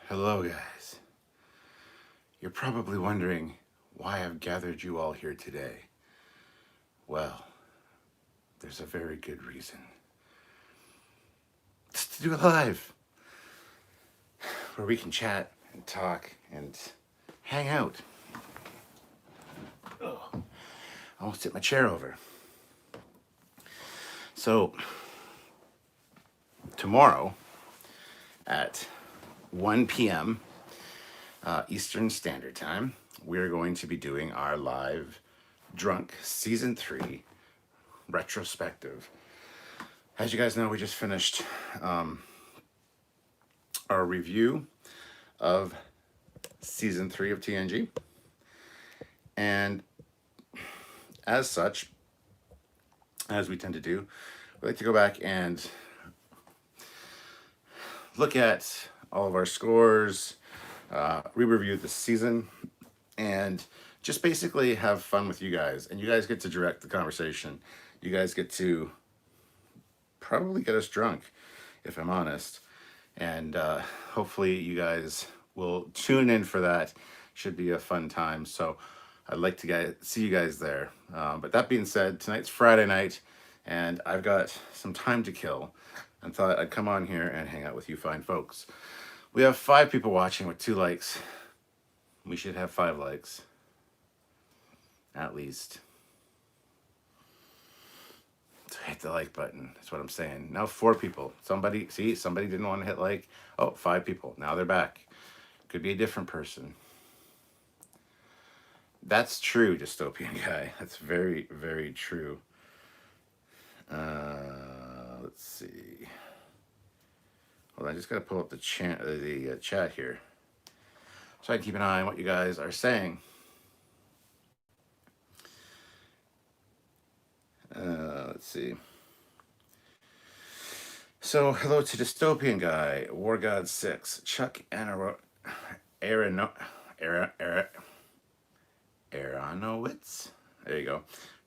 Hello, guys. You're probably wondering why I've gathered you all here today. Well, there's a very good reason. It's to do it live, where we can chat and talk and hang out. Oh, I almost tipped my chair over. So, tomorrow at 1 p.m. Eastern Standard Time, we're going to be doing our live Drunk Season 3 retrospective. As you guys know, we just finished our review of Season 3 of TNG. And as such, as we tend to do, we like to go back and look at all of our scores, re-review the season, and just basically have fun with you guys. And you guys get to direct the conversation. You guys get to probably get us drunk, if I'm honest. And hopefully you guys will tune in for that. Should be a fun time. So I'd like to see you guys there. But that being said, tonight's Friday night, and I've got some time to kill, and thought I'd come on here and hang out with you fine folks. We have 5 people watching with 2 likes. We should have 5 likes, at least. So hit the like button. That's what I'm saying. Now 4 people. Somebody didn't want to hit like. Oh, 5 people. Now they're back. Could be a different person. That's true, Dystopian Guy. That's very, very true. Let's see. Hold on, I just gotta pull up the chat here, so I can keep an eye on what you guys are saying. Let's see. So, hello to Dystopian Guy, War God 6, Chuck Aronowitz. There you go.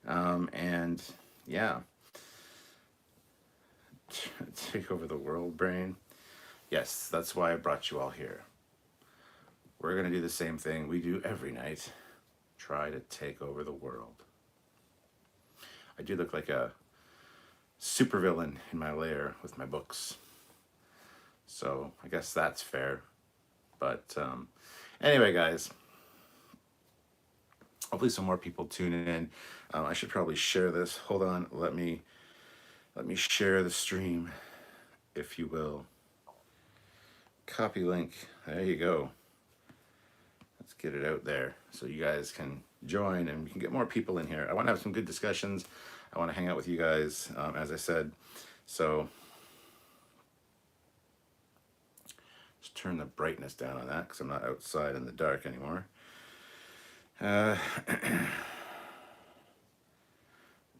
And yeah, take over the world, brain. Yes, that's why I brought you all here. We're gonna do the same thing we do every night. Try to take over the world. I do look like a supervillain in my lair with my books. So I guess that's fair. But anyway, guys, hopefully some more people tune in. I should probably share this. Hold on, let me share the stream, if you will. Copy link. There you go. Let's get it out there so you guys can join and we can get more people in here. I want to have some good discussions. I want to hang out with you guys, as I said. So just turn the brightness down on that because I'm not outside in the dark anymore. Let's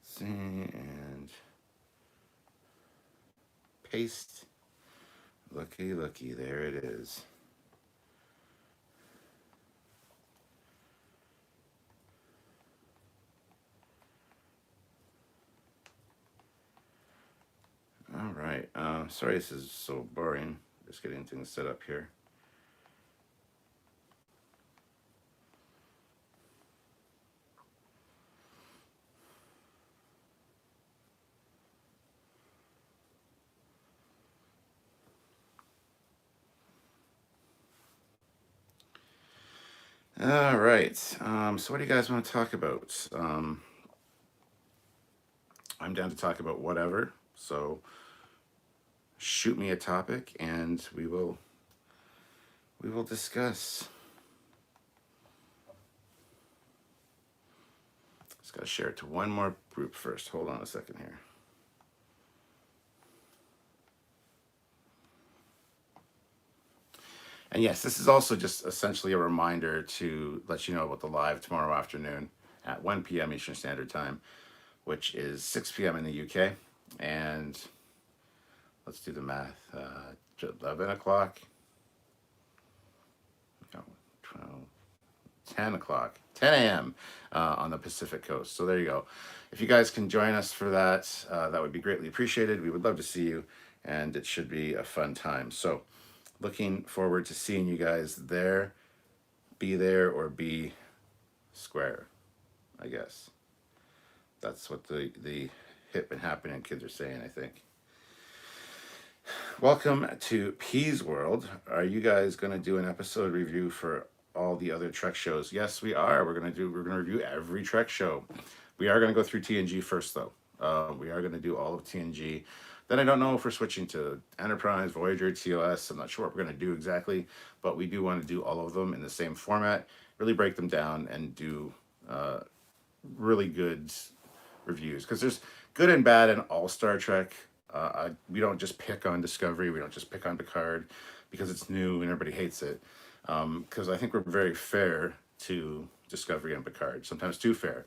see, and paste. Looky, looky, there it is. All right. Sorry this is so boring. Just getting things set up here. All right. So what do you guys want to talk about? I'm down to talk about whatever. So shoot me a topic and we will discuss. Just gotta share it to one more group first. Hold on a second here. And yes, this is also just essentially a reminder to let you know about the live tomorrow afternoon at 1 p.m. Eastern Standard Time, which is 6 p.m. in the UK. And let's do the math. 11 o'clock, 12, 10 o'clock, 10 a.m. On the Pacific Coast. So there you go. If you guys can join us for that, that would be greatly appreciated. We would love to see you. and it should be a fun time. So looking forward to seeing you guys there. Be there or be square, I guess. That's what the hip and happening kids are saying, I think. Welcome to P's World. Are you guys going to do an episode review for all the other Trek shows? Yes, we are. We're going to review every Trek show. We are going to go through TNG first, though. We are going to do all of TNG. Then I don't know if we're switching to Enterprise, Voyager, TOS. I'm not sure what we're going to do exactly, but we do want to do all of them in the same format, really break them down and do really good reviews, because there's good and bad in all Star Trek. We don't just pick on Discovery. We don't just pick on Picard because it's new and everybody hates it. Because I think we're very fair to Discovery and Picard, sometimes too fair.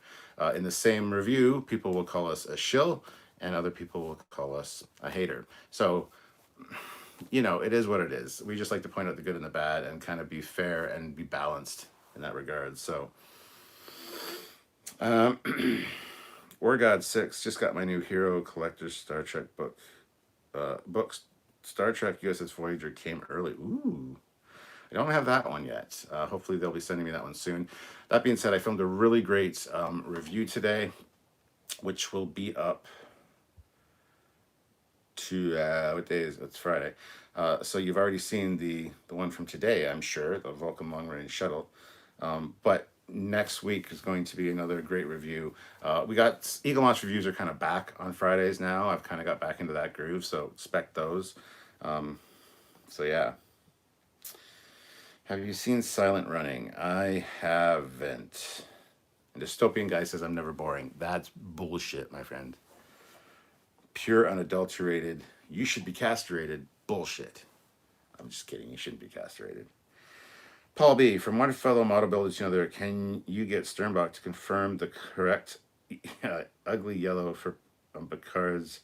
In the same review, people will call us a shill and other people will call us a hater. So, it is what it is. We just like to point out the good and the bad and kind of be fair and be balanced in that regard. So, War God 6 just got my new Hero Collector's Star Trek book. Books Star Trek USS Voyager came early. Ooh. I don't have that one yet. Hopefully they'll be sending me that one soon. That being said, I filmed a really great review today, which will be up to, what day is it? It's Friday. So you've already seen the one from today, I'm sure, the Vulcan Long Range Shuttle. But next week is going to be another great review. We got Eaglemoss reviews are kind of back on Fridays now. I've kind of got back into that groove, so expect those. So yeah. Have you seen Silent Running? I haven't. And Dystopian guy says I'm never boring. That's bullshit, my friend. Pure, unadulterated, you should be castrated bullshit. I'm just kidding. You shouldn't be castrated. Paul B., from one fellow model builder to another, can you get Sternbach to confirm the correct ugly yellow for Picard's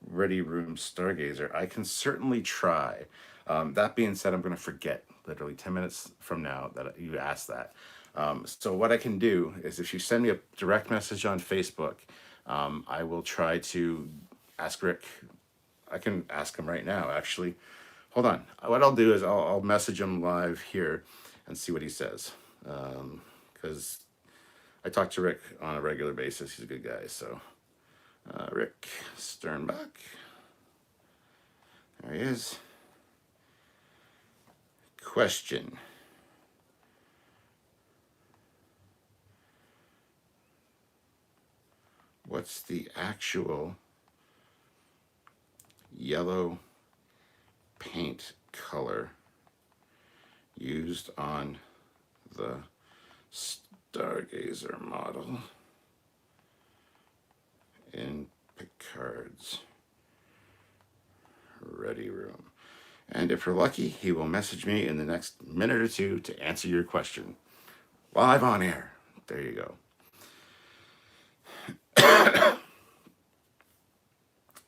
Ready Room Stargazer? I can certainly try. That being said, I'm going to forget literally 10 minutes from now that you asked that. So what I can do is if you send me a direct message on Facebook, I will try to ask Rick. I can ask him right now, actually. Hold on. What I'll do is I'll message him live here and see what he says. Because I talk to Rick on a regular basis. He's a good guy. So, Rick Sternbach. There he is. Question. What's the actual yellow paint color used on the Stargazer model in Picard's Ready Room? And if you're lucky, he will message me in the next minute or two to answer your question. Live on air. There you go.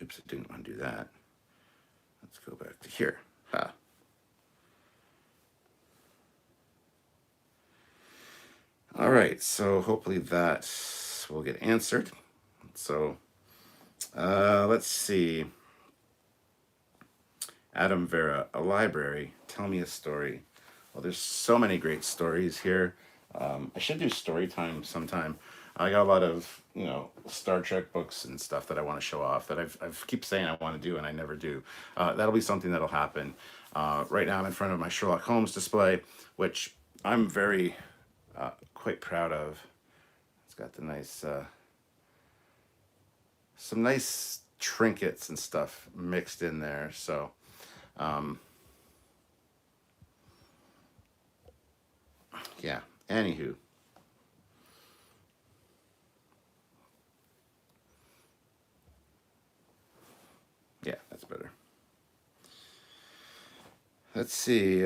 Oops, I didn't want to do that. Let's go back to here. All right, so hopefully that will get answered. So let's see. Adam Vera, a library. Tell me a story. Well, there's so many great stories here. I should do story time sometime. I got a lot of, Star Trek books and stuff that I want to show off that I've keep saying I want to do and I never do. That'll be something that'll happen. Right now I'm in front of my Sherlock Holmes display, which I'm very quite proud of. It's got the nice, some nice trinkets and stuff mixed in there. So, yeah, anywho. Yeah, that's better. Let's see.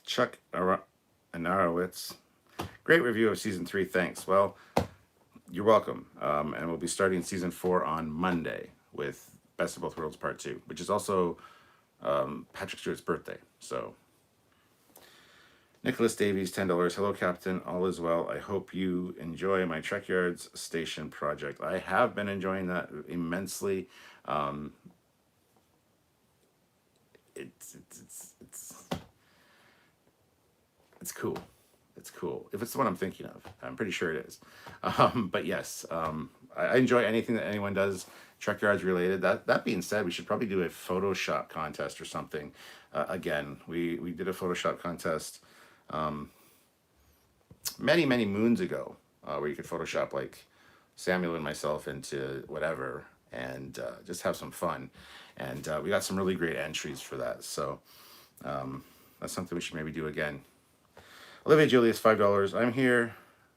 Chuck Anarowitz. Great review of season 3. Thanks. Well, you're welcome. And we'll be starting season 4 on Monday with Best of Both Worlds Part 2, which is also Patrick Stewart's birthday. So Nicholas Davies, $10. Hello, Captain. All is well. I hope you enjoy my Trekyards station project. I have been enjoying that immensely. Um, it's it's cool. It's cool. If it's the one I'm thinking of, I'm pretty sure it is. But yes, I enjoy anything that anyone does Trekyards related. That being said, we should probably do a Photoshop contest or something. Again, we did a Photoshop contest many moons ago, where you could Photoshop like Samuel and myself into whatever and just have some fun. And we got some really great entries for that. So that's something we should maybe do again. Olivia Julius, $5. I'm here.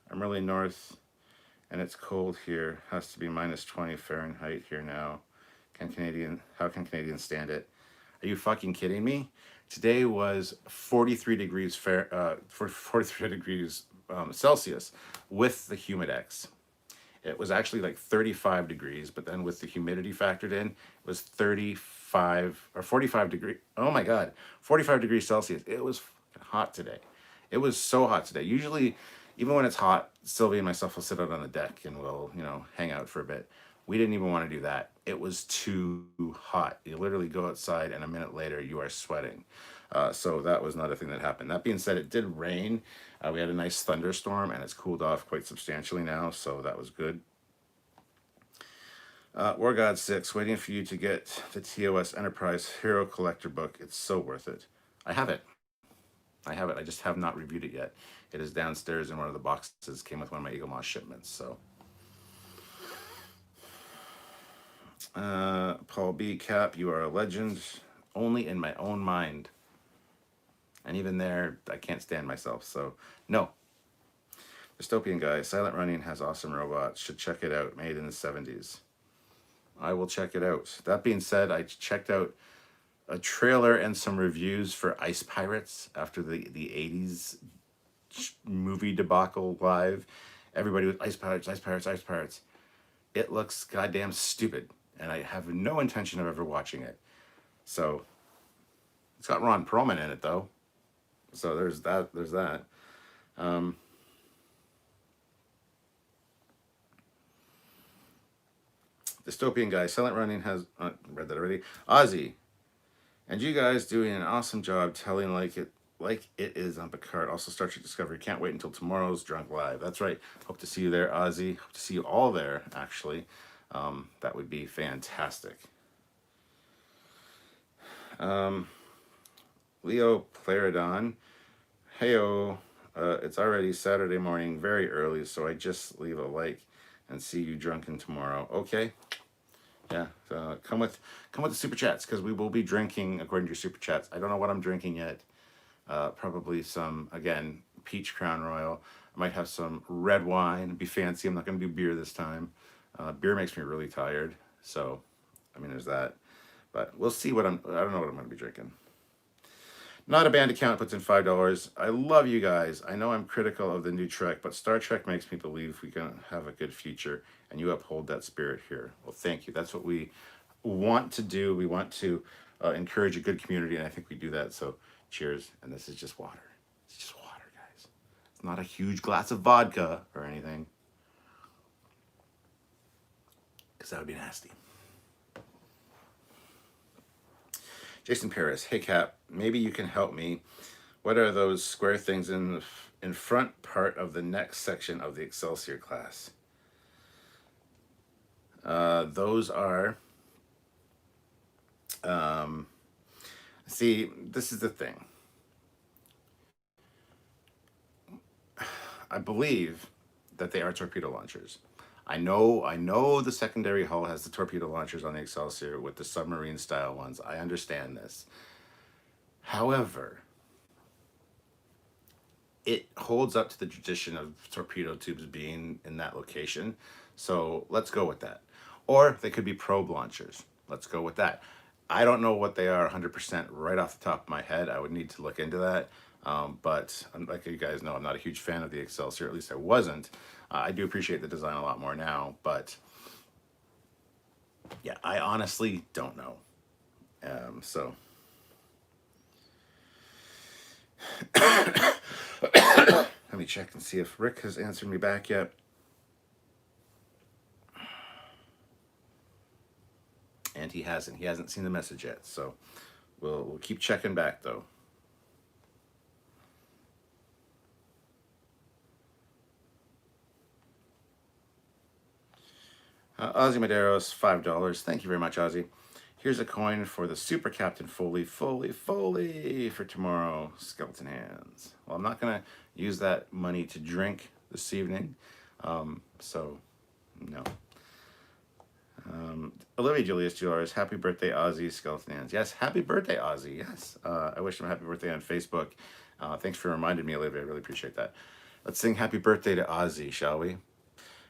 I'm really north, and it's cold here. Has to be minus 20 Fahrenheit here now. How can Canadians stand it? Are you fucking kidding me? Today was 43 degrees 43 degrees Celsius with the humidex. It was actually like 35 degrees, but then with the humidity factored in, it was 35 or 45 degrees. Oh my God, 45 degrees Celsius. It was hot today. It was so hot today. Usually, even when it's hot, Sylvie and myself will sit out on the deck and we'll, hang out for a bit. We didn't even want to do that. It was too hot. You literally go outside and a minute later you are sweating. So that was not a thing that happened. That being said, it did rain. We had a nice thunderstorm and it's cooled off quite substantially now. So that was good. War God 6, waiting for you to get the TOS Enterprise Hero Collector book. It's so worth it. I have it. I just have not reviewed it yet. It is downstairs in one of the boxes. Came with one of my Eaglemoss shipments. So, Paul B. Cap, you are a legend. Only in my own mind. And even there, I can't stand myself. So, no. Dystopian Guy, Silent Running has awesome robots. Should check it out. Made in the 70s. I will check it out. That being said, I checked out a trailer and some reviews for Ice Pirates after the 80s movie debacle live. Everybody was Ice Pirates, Ice Pirates, Ice Pirates. It looks goddamn stupid, and I have no intention of ever watching it. So, it's got Ron Perlman in it, though. So there's that. Dystopian Guy, Silent Running has, read that already. Ozzy, and you guys doing an awesome job telling like it is on Picard. Also, Star Trek Discovery. Can't wait until tomorrow's Drunk Live. That's right. Hope to see you there, Ozzy. Hope to see you all there, actually. That would be fantastic. Leo Claridon. Heyo. It's already Saturday morning, very early, so I just leave a like and see you drunken tomorrow. Okay. Yeah, come with the super chats because we will be drinking according to your super chats. I don't know what I'm drinking yet. Probably some, again, peach Crown Royal. I might have some red wine. Be fancy. I'm not going to do beer this time. Beer makes me really tired. So, I mean, there's that. But we'll see I don't know what I'm going to be drinking. Not a band account puts in $5. I love you guys. I know I'm critical of the new Trek, but Star Trek makes me believe we can have a good future, and you uphold that spirit here. Well, thank you. That's what we want to do. We want to encourage a good community, and I think we do that. So cheers. And this is just water. It's just water, guys. It's not a huge glass of vodka or anything, because that would be nasty. Jason Paris, hey Cap, maybe you can help me. What are those square things in front part of the next section of the Excelsior class? Those are, see, this is the thing. I believe that they are torpedo launchers. I know the secondary hull has the torpedo launchers on the Excelsior with the submarine style ones. I understand this. However, it holds up to the tradition of torpedo tubes being in that location. So let's go with that. Or they could be probe launchers. Let's go with that. I don't know what they are 100% right off the top of my head. I would need to look into that. But like you guys know, I'm not a huge fan of the Excelsior. At least I wasn't. I do appreciate the design a lot more now, but yeah, I honestly don't know. So Let me check and see if Rick has answered me back yet. And he hasn't. He hasn't seen the message yet. So we'll keep checking back, though. Ozzy Maderos, $5. Thank you very much, Ozzy. Here's a coin for the Super Captain Foley for tomorrow. Skeleton hands. Well, I'm not going to use that money to drink this evening. So, no. Olivia Julius, $2. Happy birthday, Ozzy. Skeleton hands. Yes, happy birthday, Ozzy. Yes. I wish him a happy birthday on Facebook. Thanks for reminding me, Olivia. I really appreciate that. Let's sing happy birthday to Ozzy, shall we?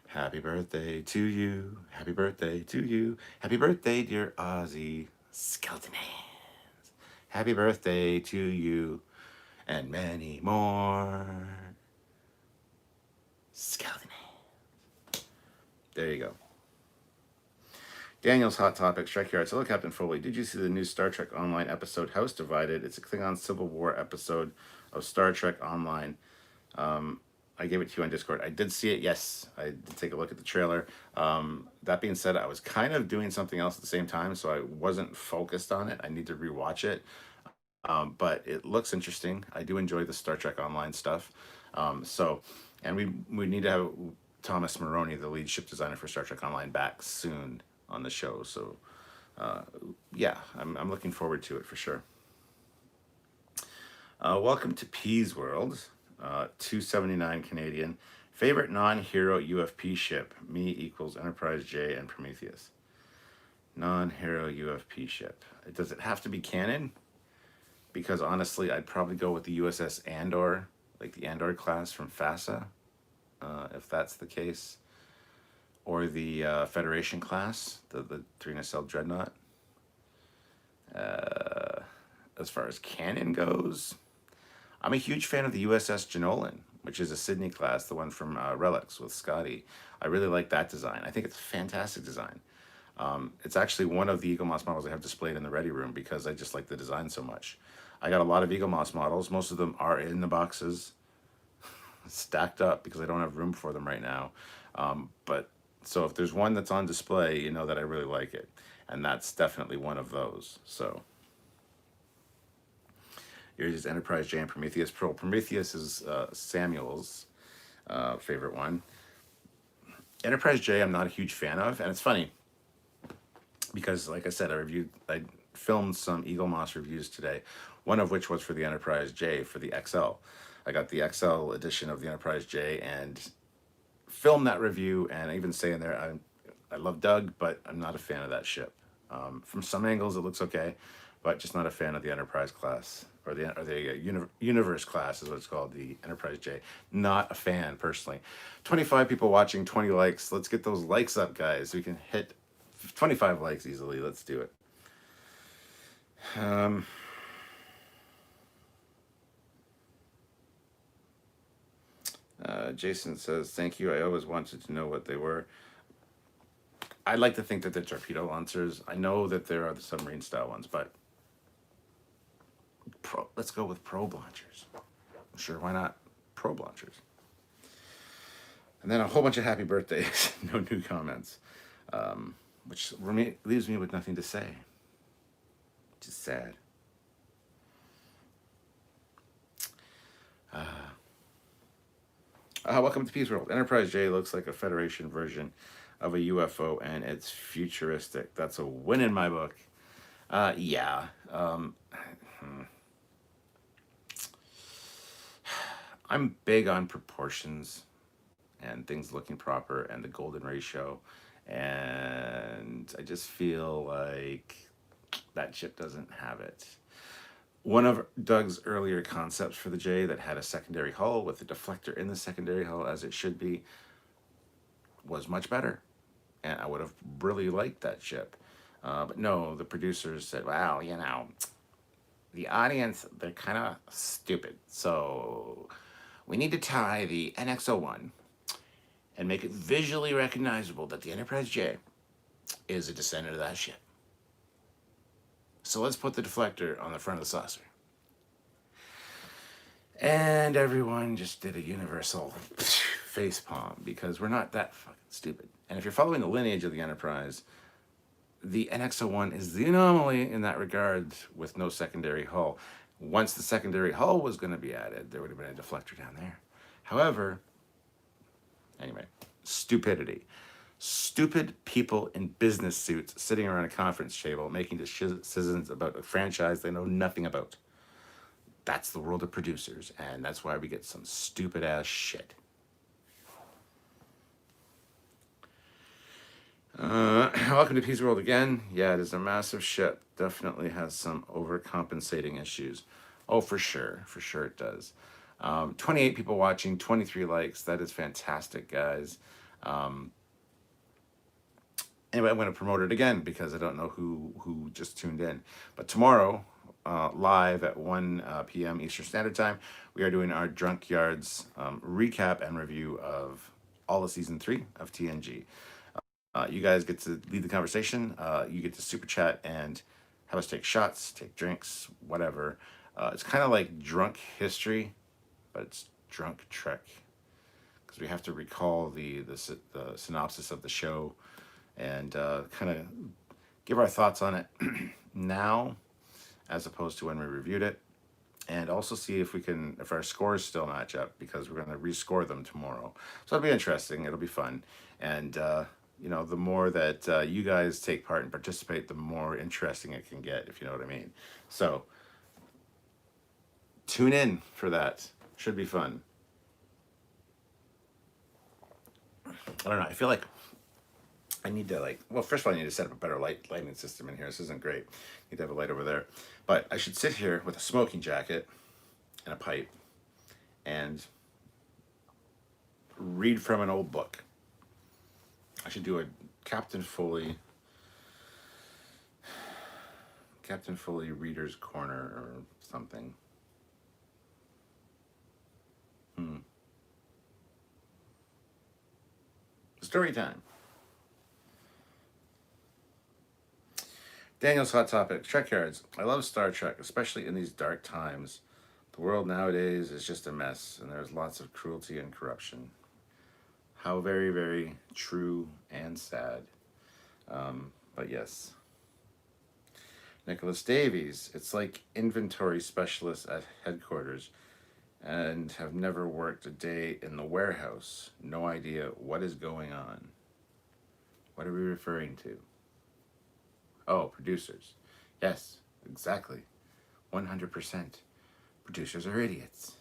Happy birthday to you. Happy birthday to you. Happy birthday, dear Ozzy. Skeleton hands. Happy birthday to you. And many more. Skeleton hands. There you go. Daniel's Hot Topics, Trekyards. Hello, Captain Foley. Did you see the new Star Trek Online episode, House Divided? It's a Klingon Civil War episode of Star Trek Online. I gave it to you on Discord. I did see it, yes. I did take a look at the trailer. That being said, I was kind of doing something else at the same time, so I wasn't focused on it. I need to rewatch it. But it looks interesting. I do enjoy the Star Trek Online stuff. And we need to have Thomas Maroney, the lead ship designer for Star Trek Online, back soon on the show. So, yeah, I'm looking forward to it for sure. Welcome to Peas World. 279 Canadian. Favorite non-hero UFP ship? Me equals Enterprise J and Prometheus. Non-hero UFP ship. Does it have to be canon? Because honestly, I'd probably go with the USS Andor, like the Andor class from FASA, if that's the case. Or the Federation class, the 3 nacelle Dreadnought. As far as canon goes, I'm a huge fan of the USS Jenolan, which is a Sydney class, the one from Relics with Scotty. I really like that design. I think it's a fantastic design. It's actually one of the Eaglemoss models I have displayed in the ready room because I just like the design so much. I got a lot of Eaglemoss models. Most of them are in the boxes, stacked up because I don't have room for them right now. But so if there's one that's on display, you know that I really like it. And that's definitely one of those. So yours is Enterprise J and Prometheus. Prometheus is Samuel's favorite one. Enterprise J I'm not a huge fan of, and it's funny because, like I said, I filmed some Eaglemoss reviews today, one of which was for the Enterprise J for the XL. I got the XL edition of the Enterprise J and filmed that review, and I even say in there, I love Doug, but I'm not a fan of that ship. From some angles, it looks okay, but just not a fan of the Enterprise class, or the Universe class is what it's called, the Enterprise J. Not a fan, personally. 25 people watching, 20 likes. Let's get those likes up, guys. We can hit 25 likes easily. Let's do it. Jason says, thank you. I always wanted to know what they were. I'd like to think that they're torpedo launchers. I know that there are the submarine style ones, but let's go with probe launchers. Sure, why not probe launchers? And then a whole bunch of happy birthdays. No new comments. Which leaves me with nothing to say. Which is sad. Welcome to Peace World. Enterprise J looks like a Federation version of a UFO, and it's futuristic. That's a win in my book. Yeah. I'm big on proportions and things looking proper and the golden ratio, and I just feel like that ship doesn't have it. One of Doug's earlier concepts for the J that had a secondary hull with a deflector in the secondary hull, as it should be, was much better. And I would have really liked that ship. But no, the producers said, well, you know, the audience, they're kind of stupid. So we need to tie the NX-01 and make it visually recognizable that the Enterprise J is a descendant of that ship. So let's put the deflector on the front of the saucer. And everyone just did a universal face palm because we're not that fucking stupid. And if you're following the lineage of the Enterprise, the NX-01 is the anomaly in that regard with no secondary hull. Once the secondary hull was going to be added, there would have been a deflector down there. However, anyway, stupidity. Stupid people in business suits sitting around a conference table making decisions about a franchise they know nothing about. That's the world of producers, and that's why we get some stupid ass shit. Welcome to Peace World again. Yeah, it is a massive ship. Definitely has some overcompensating issues. Oh, for sure it does. 28 people watching, 23 likes. That is fantastic, guys. Anyway, I'm going to promote it again because I don't know who just tuned in. But tomorrow, live at 1 p.m. Eastern Standard Time, we are doing our Trekyards recap and review of all of Season 3 of TNG. You guys get to lead the conversation. You get to super chat and have us take shots, take drinks, whatever. It's kind of like drunk history, but it's drunk Trek because we have to recall the synopsis of the show and kind of give our thoughts on it now as opposed to when we reviewed it, and also see if our scores still match up because we're going to rescore them tomorrow. So it'll be interesting. It'll be fun. And the more that you guys take part and participate, the more interesting it can get, if you know what I mean. So tune in for that. Should be fun. I don't know. I feel like I need to first of all, I need to set up a better lighting system in here. This isn't great. I need to have a light over there. But I should sit here with a smoking jacket and a pipe and read from an old book. I should do a Captain Foley Reader's Corner or something. Story time. Daniel's hot topic, Trekyards. I love Star Trek, especially in these dark times. The world nowadays is just a mess, and there's lots of cruelty and corruption. How very, very true and sad. But yes. Nicholas Davies. It's like inventory specialists at headquarters and have never worked a day in the warehouse. No idea what is going on. What are we referring to? Oh, producers. Yes, exactly. 100%. Producers are idiots.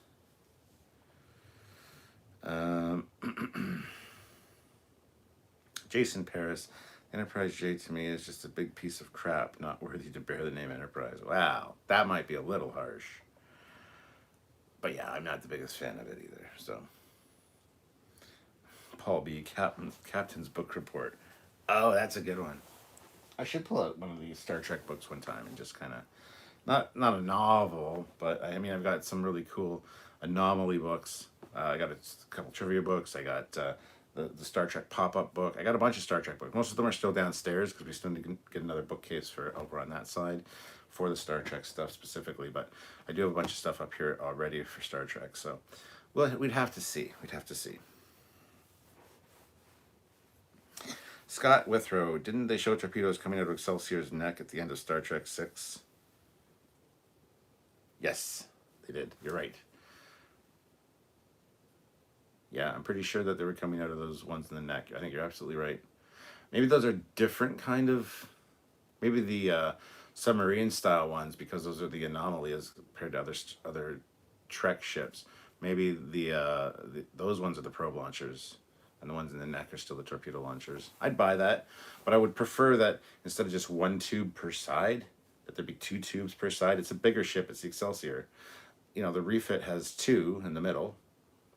Jason Paris. Enterprise J to me is just a big piece of crap, not worthy to bear the name Enterprise. Wow, that might be a little harsh. But yeah, I'm not the biggest fan of it either. So, Paul B. Captain's Book Report. Oh, that's a good one. I should pull out one of these Star Trek books one time and just kind of, not a novel, but I mean, I've got some really cool anomaly books. I got a couple trivia books. I got the Star Trek pop-up book. I got a bunch of Star Trek books. Most of them are still downstairs because we still need to get another bookcase for over on that side for the Star Trek stuff specifically. But I do have a bunch of stuff up here already for Star Trek. So, well, we'd have to see. Scott Withrow, didn't they show torpedoes coming out of Excelsior's neck at the end of Star Trek 6? Yes, they did. You're right. Yeah, I'm pretty sure that they were coming out of those ones in the neck. I think you're absolutely right. Maybe those are different kind of, maybe the submarine style ones, because those are the anomaly as compared to other Trek ships. Maybe those ones are the probe launchers, and the ones in the neck are still the torpedo launchers. I'd buy that, but I would prefer that instead of just one tube per side, that there be two tubes per side. It's a bigger ship. It's the Excelsior. The refit has two in the middle,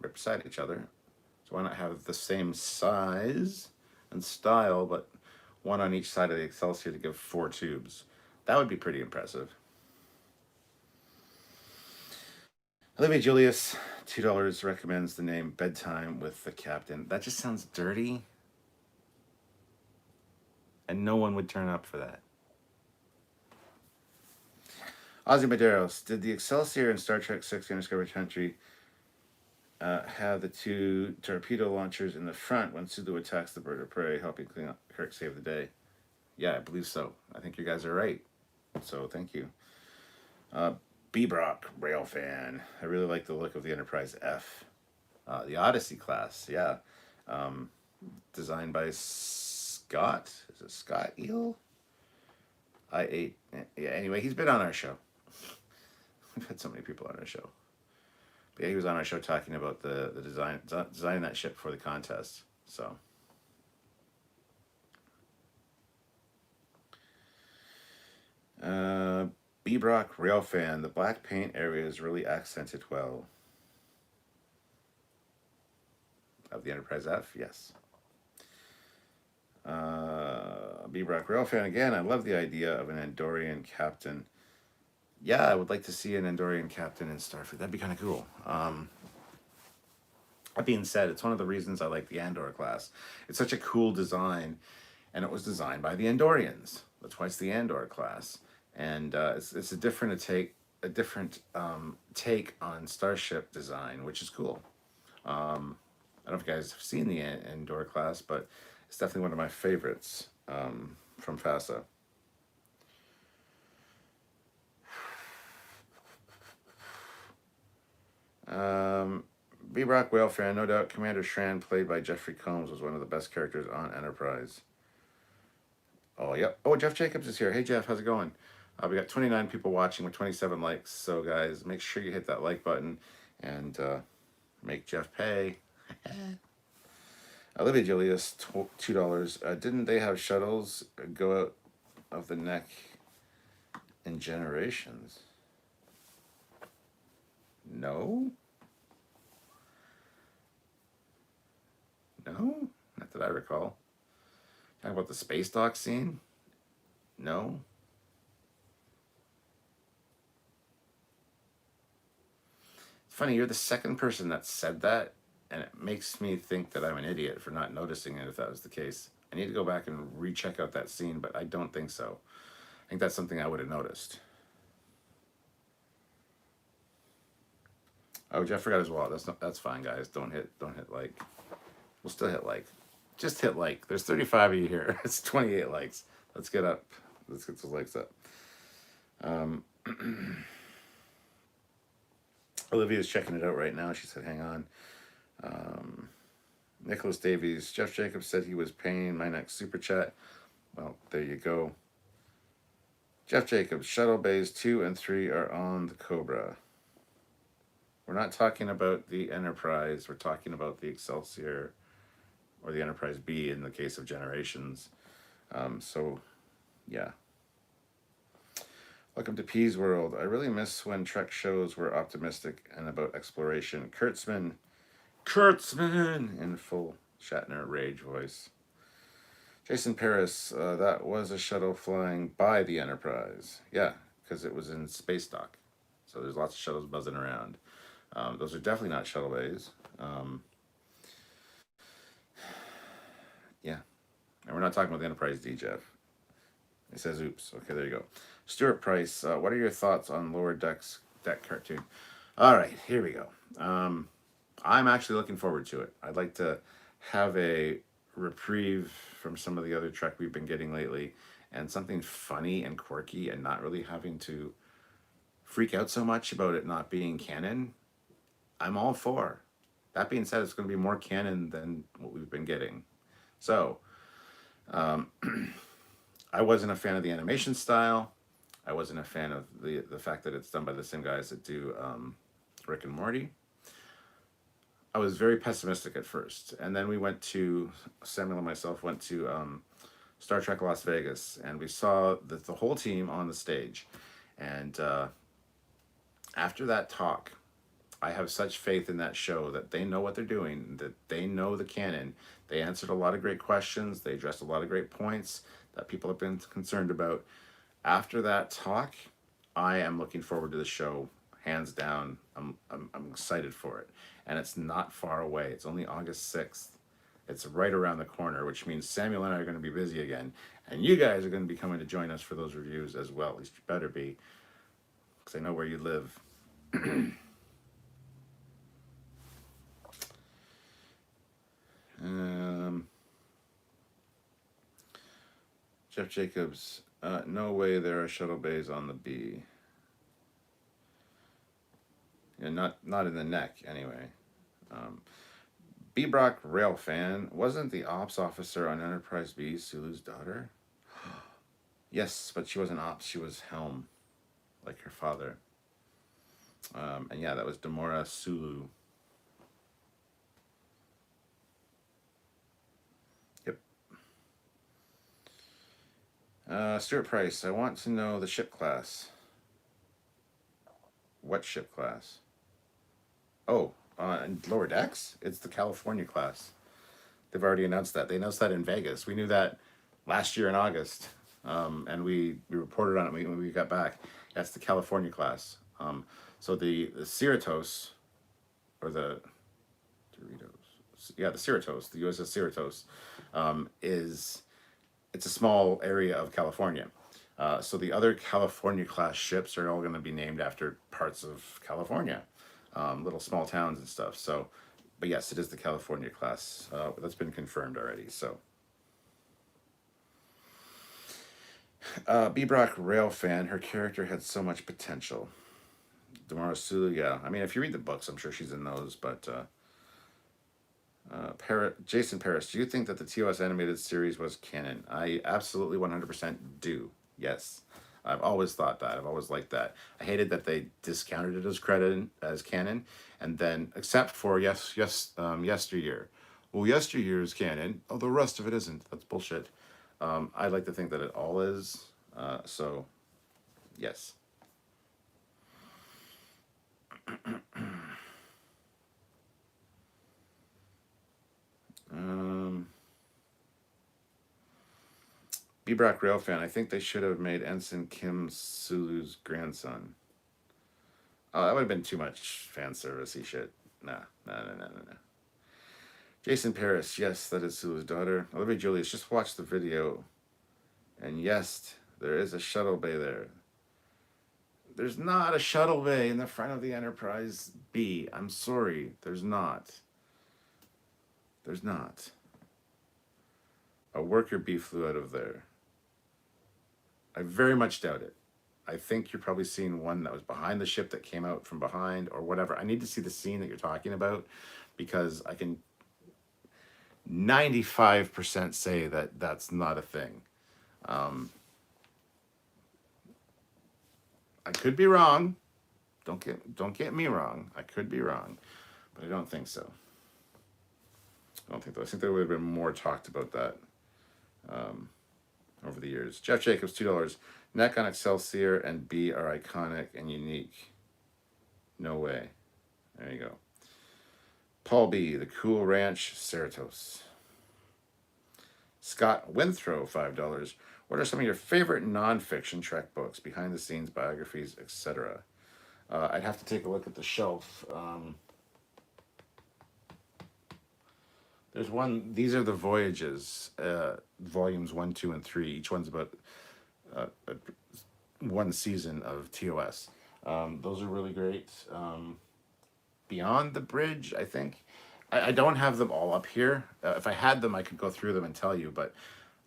right beside each other. So why not have the same size and style, but one on each side of the Excelsior to give 4 tubes? That would be pretty impressive. Olivia Julius, $2, recommends the name Bedtime with the Captain. That just sounds dirty. And no one would turn up for that. Ozzy Medeiros, did the Excelsior in Star Trek 6 Undiscovered Country have the two torpedo launchers in the front when Sulu attacks the bird of prey, helping clean up Kirk save the day? Yeah, I believe so. I think you guys are right. So thank you. B Brock, rail fan. I really like the look of the Enterprise F. The Odyssey class, yeah. Um, Designed by Scott. Is it Scott Eel? Yeah, anyway, he's been on our show. We've had so many people on our show. But yeah, he was on our show talking about the designing that ship for the contest. So. B Brock, rail fan. The black paint area is really accented well. Of the Enterprise F, yes. B Brock, rail fan again. I love the idea of an Andorian captain. Yeah, I would like to see an Andorian captain in Starfleet. That'd be kind of cool. That being said, it's one of the reasons I like the Andor class. It's such a cool design, and it was designed by the Andorians. That's why it's the Andor class, and it's a different take on starship design, which is cool. I don't know if you guys have seen the Andor class, but it's definitely one of my favorites from FASA. B. Brock Whale fan, no doubt Commander Shran, played by Jeffrey Combs, was one of the best characters on Enterprise. Oh, yep. Oh, Jeff Jacobs is here. Hey, Jeff, how's it going? We got 29 people watching with 27 likes. So, guys, make sure you hit that like button and make Jeff pay. Olivia Julius, $2. Didn't they have shuttles go out of the neck in Generations? No? No? Not that I recall. Talking about the space dock scene? No? It's funny, you're the second person that said that, and it makes me think that I'm an idiot for not noticing it if that was the case. I need to go back and recheck out that scene, but I don't think so. I think that's something I would have noticed. Oh, Jeff forgot as well. That's fine, guys. Don't hit like. We'll still hit like. Just hit like. There's 35 of you here. It's 28 likes. Let's get up. Let's get those likes up. Olivia's checking it out right now. She said, hang on. Nicholas Davies. Jeff Jacobs said he was paying my next super chat. Well, there you go. Jeff Jacobs. Shuttle bays 2 and 3 are on the Cobra. We're not talking about the Enterprise. We're talking about the Excelsior or the Enterprise B in the case of Generations. So, yeah. Welcome to P's World. I really miss when Trek shows were optimistic and about exploration. Kurtzman in full Shatner rage voice. Jason Paris, that was a shuttle flying by the Enterprise. Yeah, because it was in space dock. So there's lots of shuttles buzzing around. Those are definitely not shuttle bays. Yeah. And we're not talking about the Enterprise D, Jeff. It says, oops. Okay, there you go. Stuart Price, what are your thoughts on Lower Deck cartoon? All right, here we go. I'm actually looking forward to it. I'd like to have a reprieve from some of the other Trek we've been getting lately and something funny and quirky and not really having to freak out so much about it not being canon. I'm all for. That being said, it's going to be more canon than what we've been getting. So, I wasn't a fan of the animation style. I wasn't a fan of the fact that it's done by the same guys that do Rick and Morty. I was very pessimistic at first. And then Samuel and myself went to Star Trek Las Vegas, and we saw the whole team on the stage. And after that talk, I have such faith in that show that they know what they're doing, that they know the canon. They answered a lot of great questions. They addressed a lot of great points that people have been concerned about. After that talk, I am looking forward to the show, hands down. I'm excited for it. And it's not far away. It's only August 6th. It's right around the corner, which means Samuel and I are going to be busy again. And you guys are going to be coming to join us for those reviews as well. At least you better be. because I know where you live. um, Jeff Jacobs, no way there are shuttle bays on the B. Yeah, not in the neck anyway. B. Brock rail fan, wasn't the ops officer on Enterprise B Sulu's daughter? Yes, but she wasn't ops. She was helm, like her father. And yeah, that was Demora Sulu. Yep. Stuart Price, I want to know the ship class. What ship class? Oh, lower decks? It's the California class. They've already announced that. They announced that in Vegas. We knew that last year in August, and we reported on it when we got back. That's the California class. So the Cerritos, or the Doritos, yeah, the Cerritos, the USS Cerritos, it's a small area of California. So the other California class ships are all going to be named after parts of California, little small towns and stuff. So, but yes, it is the California class. That's been confirmed already. So, B. Brock rail fan. Her character had so much potential. Demara Sulu, yeah. I mean, if you read the books, I'm sure she's in those. But Jason Paris, do you think that the TOS animated series was canon? I absolutely 100% do. Yes. I've always thought that. I've always liked that. I hated that they discounted it as canon, and then except for yesteryear. Well, yesteryear is canon. Oh, the rest of it isn't. That's bullshit. I like to think that it all is. So, yes. B. Brock Rail fan, I think they should have made Ensign Kim Sulu's grandson. Oh, that would have been too much fan servicey shit. Nah. Jason Paris, yes, that is Sulu's daughter. Olivia Julius, just watch the video. And yes, there is a shuttle bay there. There's not a shuttle bay in the front of the Enterprise B. I'm sorry, there's not. There's not. A worker bee flew out of there. I very much doubt it. I think you're probably seeing one that was behind the ship that came out from behind or whatever. I need to see the scene that you're talking about because I can 95% say that that's not a thing. I could be wrong. Don't get me wrong. I could be wrong, but I don't think so. I don't think that. I think there would have been more talked about that over the years. Jeff Jacobs, $2. Neck on Excelsior and B are iconic and unique. No way. There you go. Paul B, the Cool Ranch, Cerritos. Scott Winthrow, $5. What are some of your favorite nonfiction Trek books, behind the scenes biographies, etc.? I'd have to take a look at the shelf. There's one. These are the Voyages, volumes 1, 2, and 3. Each one's about one season of TOS. Those are really great. Beyond the Bridge, I think. I don't have them all up here. If I had them, I could go through them and tell you, but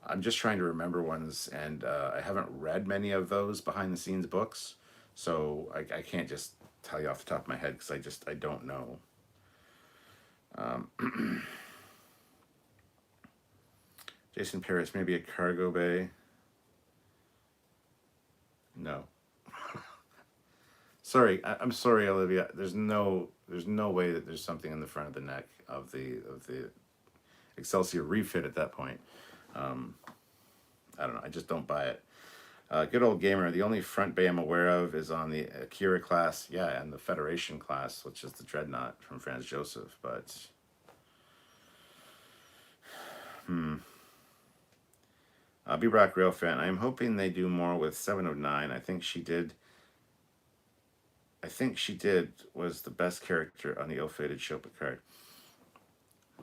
I'm just trying to remember ones, and I haven't read many of those behind the scenes books, so I can't just tell you off the top of my head because I don't know. Jason Paris, maybe a cargo bay. No. Sorry, I'm sorry, Olivia. There's no way that there's something in the front of the neck of the Excelsior refit at that point. I don't know. I just don't buy it. Good old gamer. The only front bay I'm aware of is on the Akira class, yeah, and the Federation class, which is the Dreadnought from Franz Joseph. But B. Brock Rail fan. I'm hoping they do more with 709. I think she did was the best character on the ill-fated show Picard.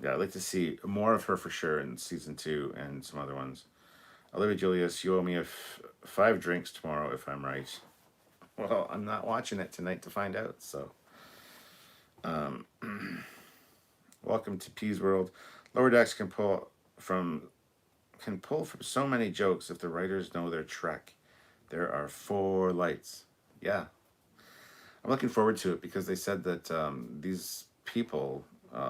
Yeah, I'd like to see more of her for sure in season 2 and some other ones. Olivia Julius, you owe me 5 drinks tomorrow if I'm right. Well, I'm not watching it tonight to find out. So, um, welcome to P's World. Lower Decks from can pull from so many jokes if the writers know their Trek. There are 4 lights. Yeah, I'm looking forward to it because they said that these people,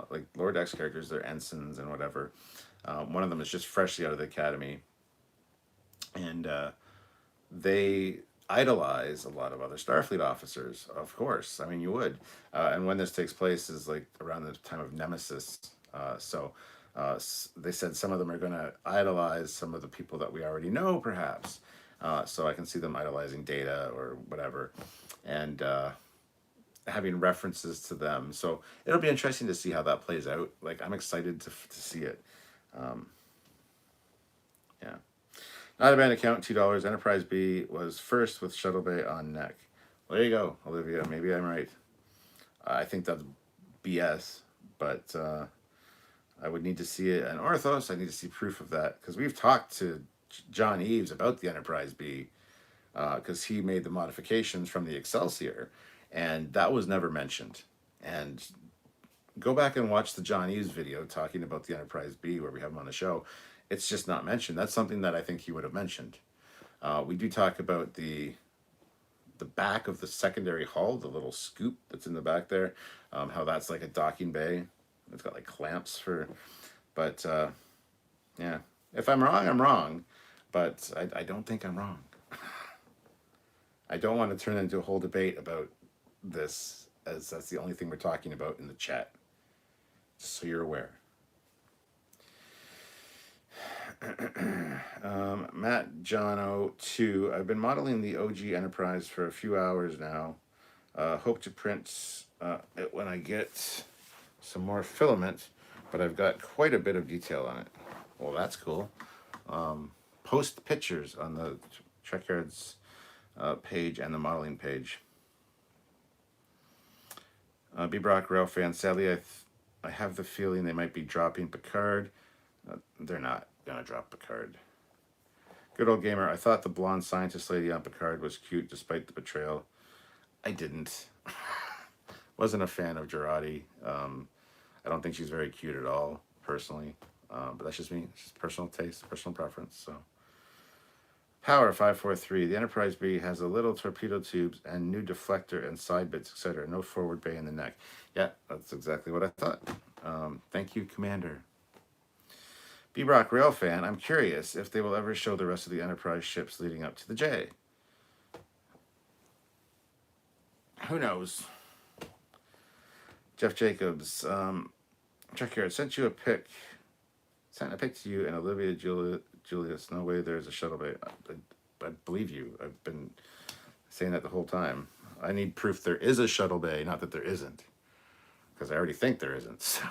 like Lower Decks characters, they're ensigns and whatever. One of them is just freshly out of the academy, and they idolize a lot of other Starfleet officers. Of course, I mean you would. And when this takes place is like around the time of Nemesis. They said some of them are going to idolize some of the people that we already know, perhaps. So I can see them idolizing Data or whatever, and having references to them. So it'll be interesting to see how that plays out. Like I'm excited to see it. Um, yeah. Not a bad account, $2. Enterprise B was first with Shuttle Bay on neck. Well, there you go, Olivia. Maybe I'm right. I think that's BS, but I would need to see it in Orthos. I need to see proof of that because we've talked to John Eves about the Enterprise B because he made the modifications from the Excelsior, and that was never mentioned. And go back and watch the John Eves video talking about the Enterprise B where we have him on the show. It's just not mentioned. That's something that I think he would have mentioned. We do talk about the back of the secondary hull, the little scoop that's in the back there, how that's like a docking bay. It's got like clamps for, but yeah. If I'm wrong, I'm wrong, but I don't think I'm wrong. I don't want to turn into a whole debate about this, as that's the only thing we're talking about in the chat. Just so you're aware. Matt Jono 2. I've been modeling the OG Enterprise for a few hours now. Hope to print it when I get some more filament, but I've got quite a bit of detail on it. Well, that's cool. Post pictures on the Trekyards page and the modeling page. B. Brock Rail fan. Sadly, I have the feeling they might be dropping Picard. They're not gonna drop Picard. Good old gamer. I thought the blonde scientist lady on Picard was cute despite the betrayal. I didn't. Wasn't a fan of Girardi. I don't think she's very cute at all, personally. But that's just me. It's just personal taste, personal preference. So, Power 543. The Enterprise B has a little torpedo tubes and new deflector and side bits, etc. No forward bay in the neck. Yeah, that's exactly what I thought. Thank you, Commander. B. Brock Rail fan. I'm curious if they will ever show the rest of the Enterprise ships leading up to the J. Who knows? Jeff Jacobs. Trekyards sent a pic to you and Olivia Julius. No way there's a shuttle bay. I believe you. I've been saying that the whole time. I need proof there is a shuttle bay, not that there isn't. Because I already think there isn't. So,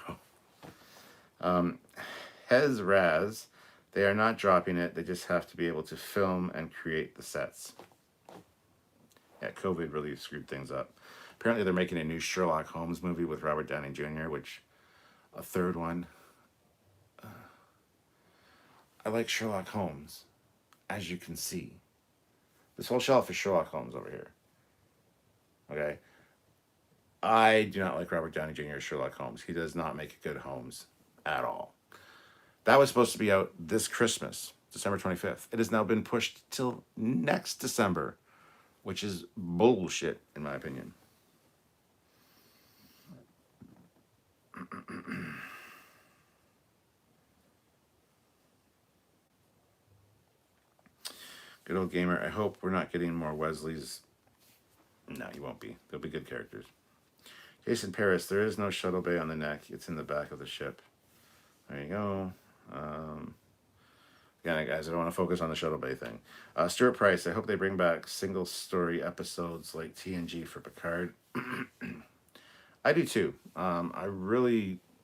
Hez Raz, they are not dropping it. They just have to be able to film and create the sets. Yeah, COVID really screwed things up. Apparently they're making a new Sherlock Holmes movie with Robert Downey Jr., which, a third one. I like Sherlock Holmes, as you can see. This whole shelf is Sherlock Holmes over here. Okay? I do not like Robert Downey Jr. as Sherlock Holmes. He does not make a good Holmes at all. That was supposed to be out this Christmas, December 25th. It has now been pushed till next December, which is bullshit, in my opinion. Good old gamer. I hope we're not getting more Wesleys. No, you won't be. They'll be good characters. Jason Paris. There is no shuttle bay on the neck. It's in the back of the ship. There you go. Again, guys, I don't want to focus on the shuttle bay thing. Stuart Price. I hope they bring back single story episodes like TNG for Picard. I do too.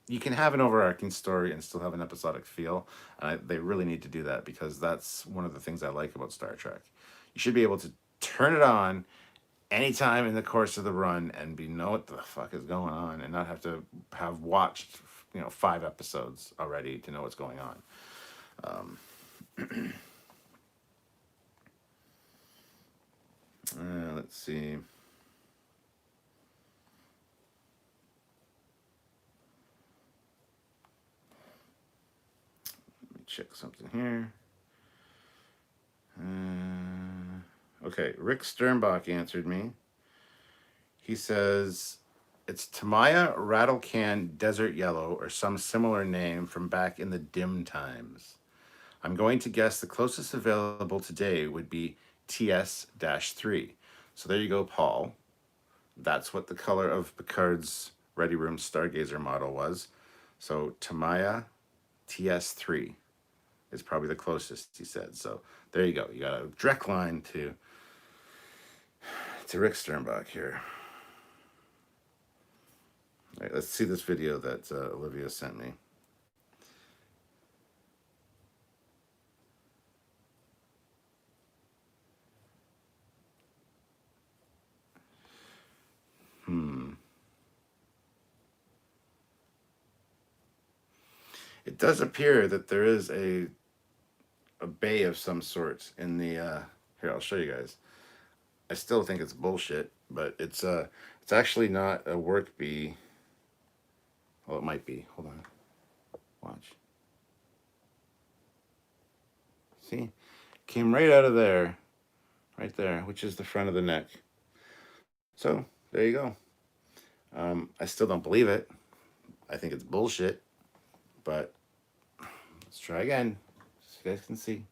You can have an overarching story and still have an episodic feel. They really need to do that because that's one of the things I like about Star Trek. You should be able to turn it on anytime in the course of the run and know what the fuck is going on and not have to have watched 5 episodes already to know what's going on. Let's see. Let me check something here. Okay, Rick Sternbach answered me. He says it's Tamiya Rattlecan Desert Yellow or some similar name from back in the dim times. I'm going to guess the closest available today would be TS 3. So there you go, Paul. That's what the color of Picard's Ready Room Stargazer model was. So Tamiya TS 3 is probably the closest, he said. So there you go. You got a direct line to Rick Sternbach here. All right, let's see this video that Olivia sent me. It does appear that there is a bay of some sort in the here, I'll show you guys. I still think it's bullshit, but it's actually not a work bee. Well, it might be. Hold on. Watch. See? Came right out of there. Right there, which is the front of the neck. So, there you go. I still don't believe it. I think it's bullshit. But let's try again, so you guys can see.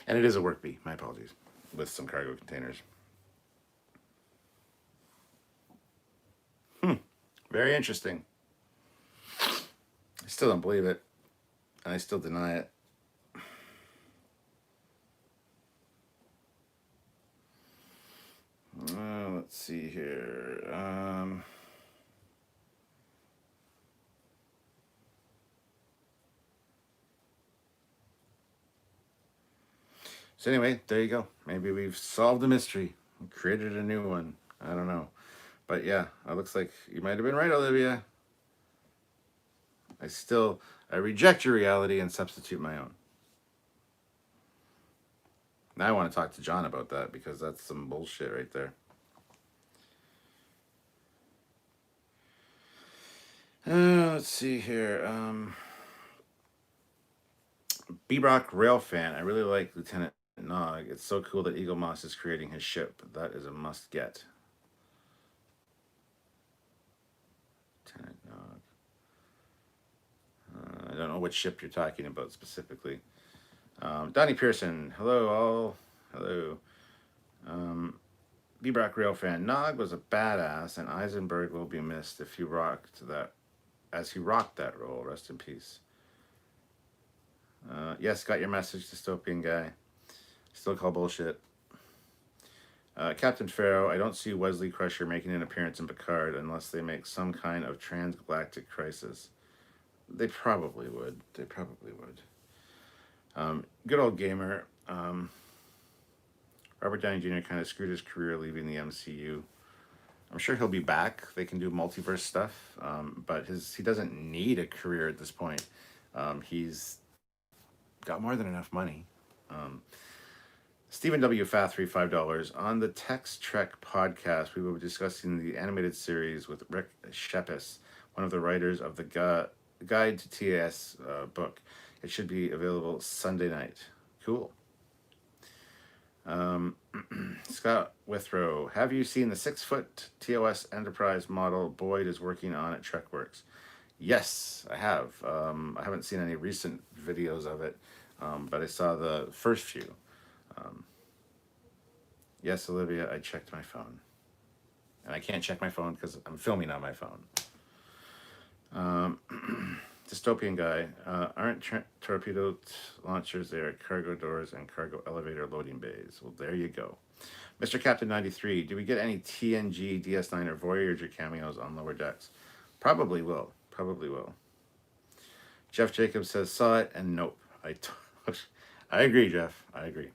And it is a work bee, my apologies, with some cargo containers. Very interesting. I still don't believe it. And I still deny it. Let's see here. So anyway, there you go. Maybe we've solved the mystery and created a new one. I don't know. But yeah, it looks like you might have been right, Olivia. I reject your reality and substitute my own. Now I want to talk to John about that because that's some bullshit right there. Let's see here. B-Brock Railfan. I really like Lieutenant Nog. It's so cool that Eaglemoss is creating his ship. That is a must get. Lieutenant Nog. I don't know which ship you're talking about specifically. Donnie Pearson. Hello, all. Hello. B-Brock Railfan. Nog was a badass, and Eisenberg will be missed if he rocked that role. Rest in peace. Yes, got your message, dystopian guy. Still call bullshit. Captain Pharaoh, I don't see Wesley Crusher making an appearance in Picard unless they make some kind of transgalactic crisis. They probably would. Good old gamer. Robert Downey Jr. kind of screwed his career leaving the MCU. I'm sure he'll be back. They can do multiverse stuff, but he doesn't need a career at this point. He's got more than enough money. Stephen W. Fathry, $5. On the Text Trek podcast, we will be discussing the animated series with Rick Shepis, one of the writers of the Guide to TAS book. It should be available Sunday night. Cool. Scott Withrow, have you seen the 6-foot TOS Enterprise model Boyd is working on at Trekworks? Yes, I have. I haven't seen any recent videos of it, but I saw the first few. Yes, Olivia, I checked my phone. And I can't check my phone because I'm filming on my phone. Dystopian guy, aren't torpedo launchers there, cargo doors and cargo elevator loading bays? Well, there you go. Mr. Captain 93, do we get any TNG, DS9, or Voyager cameos on lower decks? Probably will. Jeff Jacobs says, saw it and nope. I agree, Jeff. I agree.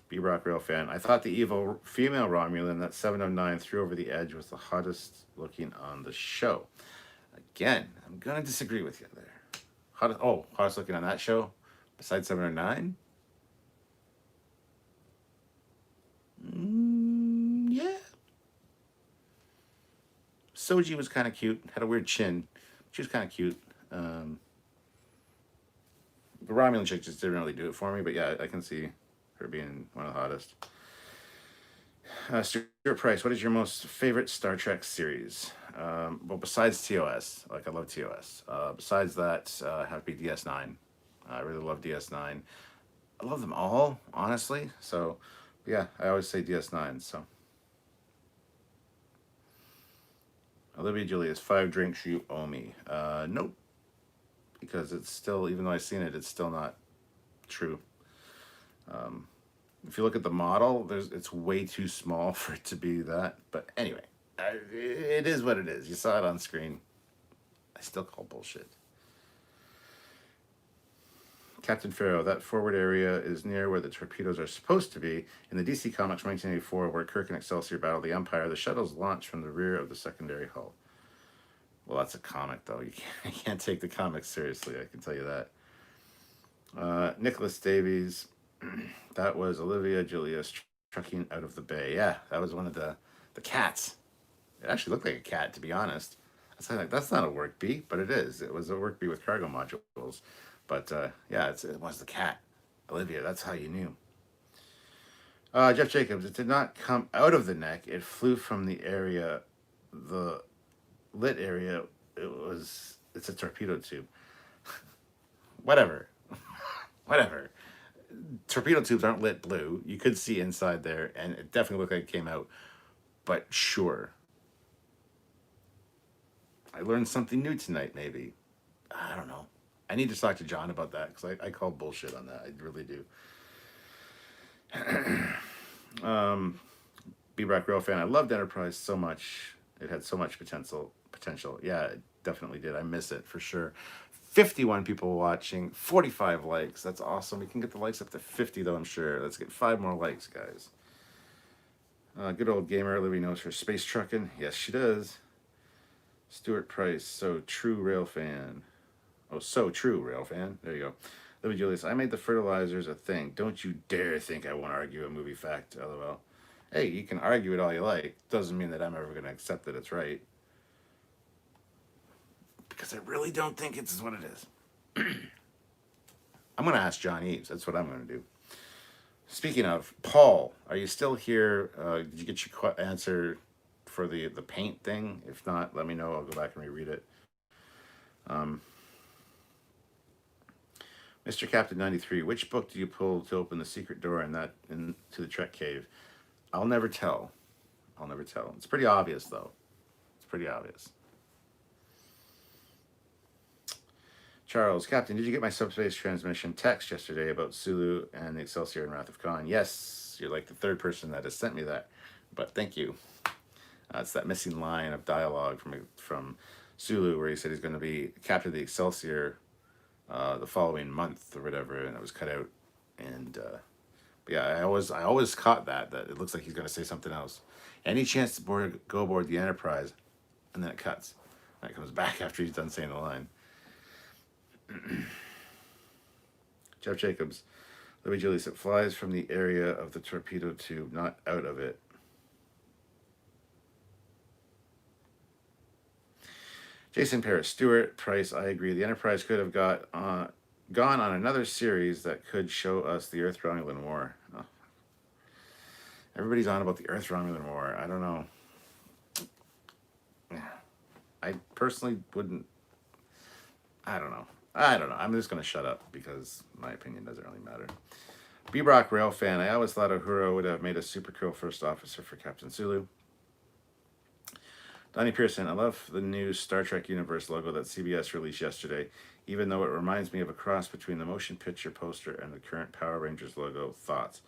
B-Rock Rail fan. I thought the evil female Romulan that 709 threw over the edge was the hottest looking on the show. Again, I'm going to disagree with you there. hottest looking on that show, besides 7 or 9. Yeah, Soji was kind of cute. Had a weird chin. She was kind of cute. Um, the Romulan chick just didn't really do it for me, but yeah, I can see her being one of the hottest. Stuart Price, what is your most favorite Star Trek series? Well, besides TOS, like I love TOS. Besides that, have to be DS9. I really love DS9. I love them all, honestly. So, yeah, I always say DS9. So, Olivia Julius, 5 drinks you owe me. Nope, because it's still, even though I've seen it, it's still not true. If you look at the model, it's way too small for it to be that. But anyway, it is what it is. You saw it on screen. I still call bullshit. Captain Pharaoh, that forward area is near where the torpedoes are supposed to be. In the DC Comics from 1984, where Kirk and Excelsior battle the Empire, the shuttles launch from the rear of the secondary hull. Well, that's a comic, though. You can't take the comics seriously, I can tell you that. Nicholas Davies, that was Olivia Julius trucking out of the bay. Yeah, that was one of the cats. It actually looked like a cat, to be honest. That's not a work bee, but it is. It was a work bee with cargo modules. But yeah, it was the cat. Olivia, that's how you knew. Jeff Jacobs, it did not come out of the neck. It flew from the area, the lit area. It's a torpedo tube. Whatever. Whatever. Torpedo tubes aren't lit blue. You could see inside there, and it definitely looked like it came out. But sure. I learned something new tonight, maybe. I don't know. I need to talk to John about that because I call bullshit on that. I really do. B-Rock Rail fan. I loved Enterprise so much. It had so much potential. Yeah, it definitely did. I miss it for sure. 51 people watching, 45 likes. That's awesome. We can get the likes up to 50 though, I'm sure. Let's get 5 more likes, guys. Good old gamer. Libby knows her space trucking. Yes, she does. Stuart Price. So true rail fan. Oh, so true, rail fan. There you go. Libby Julius, I made the fertilizers a thing. Don't you dare think I won't argue a movie fact, lol. Hey, you can argue it all you like. Doesn't mean that I'm ever going to accept that it's right. Because I really don't think it's what it is. I'm going to ask John Eves. That's what I'm going to do. Speaking of, Paul, are you still here? Did you get your answer for the paint thing? If not, let me know. I'll go back and reread it. Mr. Captain 93, which book do you pull to open the secret door into the Trek cave? I'll never tell. I'll never tell. It's pretty obvious, though. It's pretty obvious. Charles, Captain, did you get my subspace transmission text yesterday about Sulu and the Excelsior and Wrath of Khan? Yes, you're like the third person that has sent me that, but thank you. It's that missing line of dialogue from Sulu where he said he's going to be captain of the Excelsior the following month or whatever, and it was cut out. And but yeah, I always caught that it looks like he's going to say something else. Any chance to go aboard the Enterprise, and then it cuts. And it comes back after he's done saying the line. Jeff Jacobs, Libby Julius, it flies from the area of the torpedo tube, not out of it. Jason Paris, Stuart Price, I agree. The Enterprise could have gone on another series that could show us the Earth-Romulan War. Oh. Everybody's on about the Earth-Romulan War. I don't know. I personally wouldn't. I don't know. I'm just going to shut up because my opinion doesn't really matter. B-Brock Rail fan. I always thought Uhura would have made a super cool first officer for Captain Sulu. Donnie Pearson. I love the new Star Trek Universe logo that CBS released yesterday, even though it reminds me of a cross between the motion picture poster and the current Power Rangers logo. Thoughts?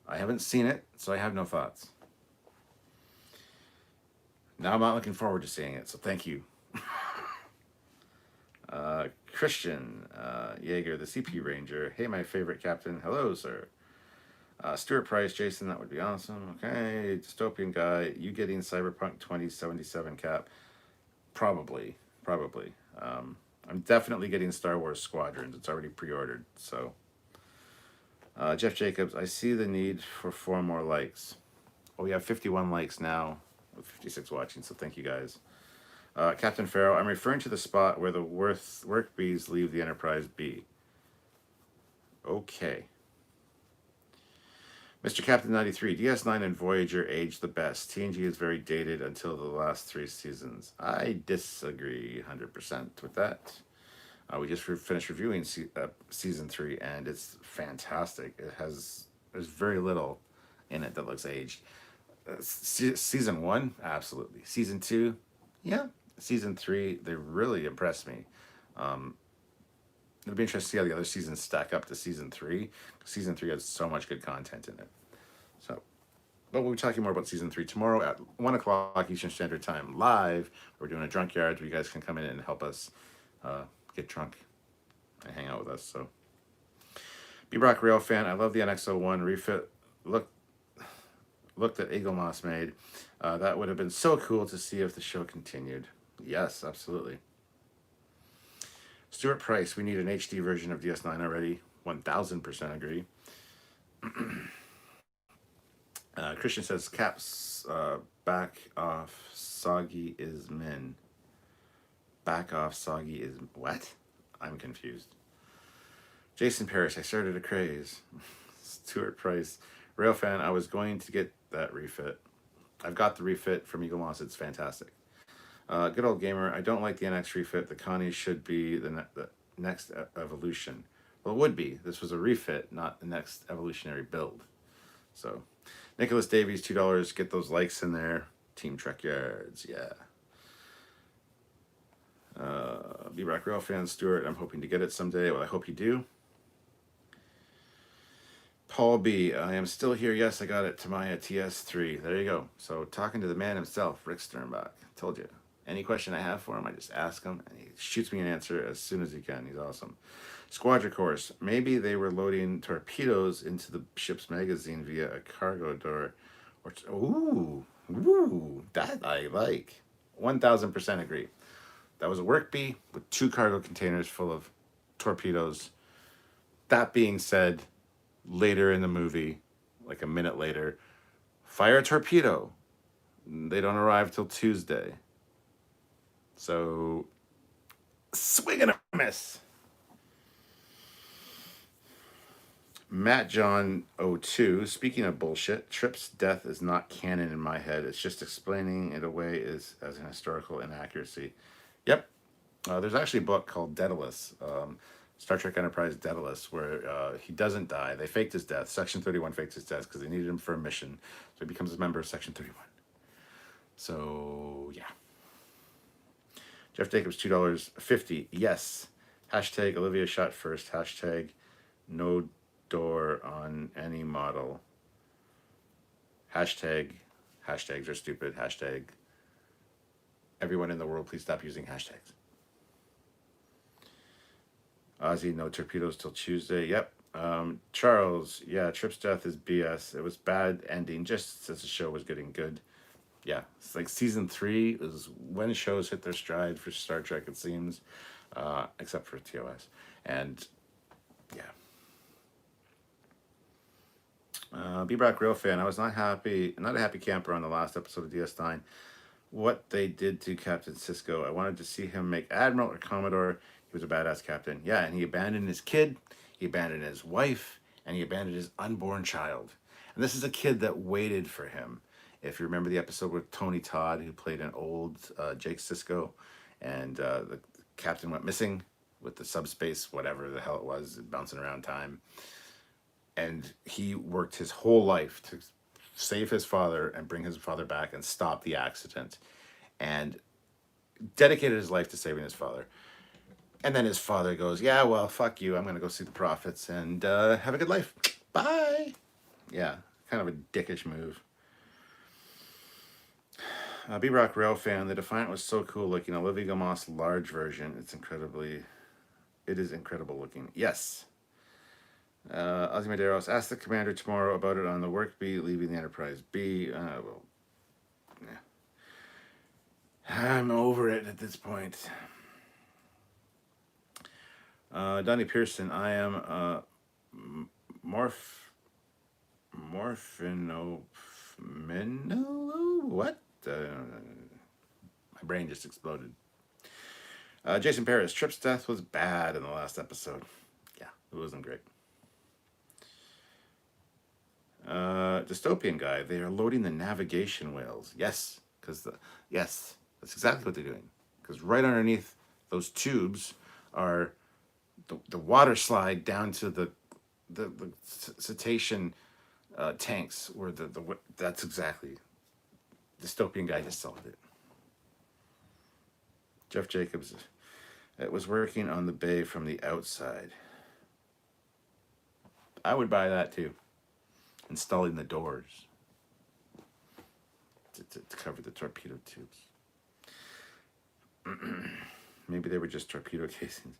I haven't seen it, so I have no thoughts. Now I'm not looking forward to seeing it, so thank you. Christian Yeager, the CP Ranger. Hey, my favorite captain. Hello, sir. Stuart Price, Jason, that would be awesome. Okay, dystopian guy. You getting Cyberpunk 2077 cap? Probably. I'm definitely getting Star Wars Squadrons. It's already pre-ordered. So, Jeff Jacobs, I see the need for 4 more likes. Oh, we have 51 likes now with 56 watching, so thank you guys. Captain Farrow, I'm referring to the spot where the work bees leave the Enterprise B. Okay. Mr. Captain 93, DS9 and Voyager aged the best. TNG is very dated until the last 3 seasons. I disagree 100% with that. We just finished reviewing season 3, and it's fantastic. There's very little in it that looks aged. Season 1, absolutely. Season 2, yeah. Season 3, they really impressed me. It'll be interesting to see how the other seasons stack up to season 3. Season 3 has so much good content in it. So, but we'll be talking more about season 3 tomorrow at 1 o'clock Eastern Standard Time live. We're doing a Trekyards where you guys can come in and help us get drunk and hang out with us. So, B-Brock Rail fan, I love the NX-01 refit. Look that Eaglemoss made. That would have been so cool to see if the show continued. Yes, absolutely. Stuart Price, we need an HD version of DS9 already. 1000% agree. Christian says, Caps, back off, soggy is min. Back off, soggy is... What? I'm confused. Jason Parrish, I started a craze. Stuart Price, Railfan, I was going to get that refit. I've got the refit from Eaglemoss. It's fantastic. Good old gamer, I don't like the NX refit. The Connie should be the next evolution. Well, it would be. This was a refit, not the next evolutionary build. So, Nicholas Davies, $2. Get those likes in there. Team Trekyards, yeah. B-Rock Rail fan, Stuart, I'm hoping to get it someday. Well, I hope you do. Paul B, I am still here. Yes, I got it. Tamaya TS3. There you go. So, talking to the man himself, Rick Sternbach. Told you. Any question I have for him, I just ask him, and he shoots me an answer as soon as he can. He's awesome. Squadron Course. Maybe they were loading torpedoes into the ship's magazine via a cargo door. Ooh, that I like. 1000% agree. That was a work bee with 2 cargo containers full of torpedoes. That being said, later in the movie, like a minute later, fire a torpedo. They don't arrive till Tuesday. So, swing and a miss. Matt John 02, speaking of bullshit, Trip's death is not canon in my head. It's just explaining it away as an historical inaccuracy. Yep. There's actually a book called Daedalus, Star Trek Enterprise Daedalus, where he doesn't die. They faked his death. Section 31 faked his death because they needed him for a mission. So he becomes a member of Section 31. So, yeah. Jeff Jacobs, $2.50. Yes. Hashtag Olivia shot first. Hashtag no door on any model. Hashtag hashtags are stupid. Hashtag everyone in the world, please stop using hashtags. Ozzy, no torpedoes till Tuesday. Yep. Charles, yeah, Trip's death is BS. It was bad ending just as the show was getting good. Yeah, it's like season 3 is when shows hit their stride for Star Trek, it seems, except for TOS. And yeah. B-Brock Real fan, I was not a happy camper on the last episode of DS9. What they did to Captain Sisko, I wanted to see him make Admiral or Commodore. He was a badass captain. Yeah, and he abandoned his kid, he abandoned his wife, and he abandoned his unborn child. And this is a kid that waited for him. If you remember the episode with Tony Todd, who played an old Jake Sisko, and the captain went missing with the subspace, whatever the hell it was, bouncing around time. And he worked his whole life to save his father and bring his father back and stop the accident. And dedicated his life to saving his father. And then his father goes, yeah, well, fuck you. I'm going to go see the prophets and have a good life. Bye. Yeah, kind of a dickish move. B-Rock Rail fan, the Defiant was so cool looking. Olivia Eaglemoss large version. It is incredible looking. Yes. Ozzy Medeiros, ask the commander tomorrow about it on the work B, leaving the Enterprise B. Well, yeah. I'm over it at this point. Donnie Pearson, I am morph morphino what? My brain just exploded. Jason Paris, Trip's death was bad in the last episode. Yeah, it wasn't great. Dystopian guy, they are loading the navigation whales. Yes, yes, that's exactly what they're doing. Because right underneath those tubes are the water slide down to the cetacean tanks where the that's exactly dystopian guy just solved it. Jeff Jacobs, it was working on the bay from the outside. I would buy that too. Installing the doors to cover the torpedo tubes. Maybe they were just torpedo casings.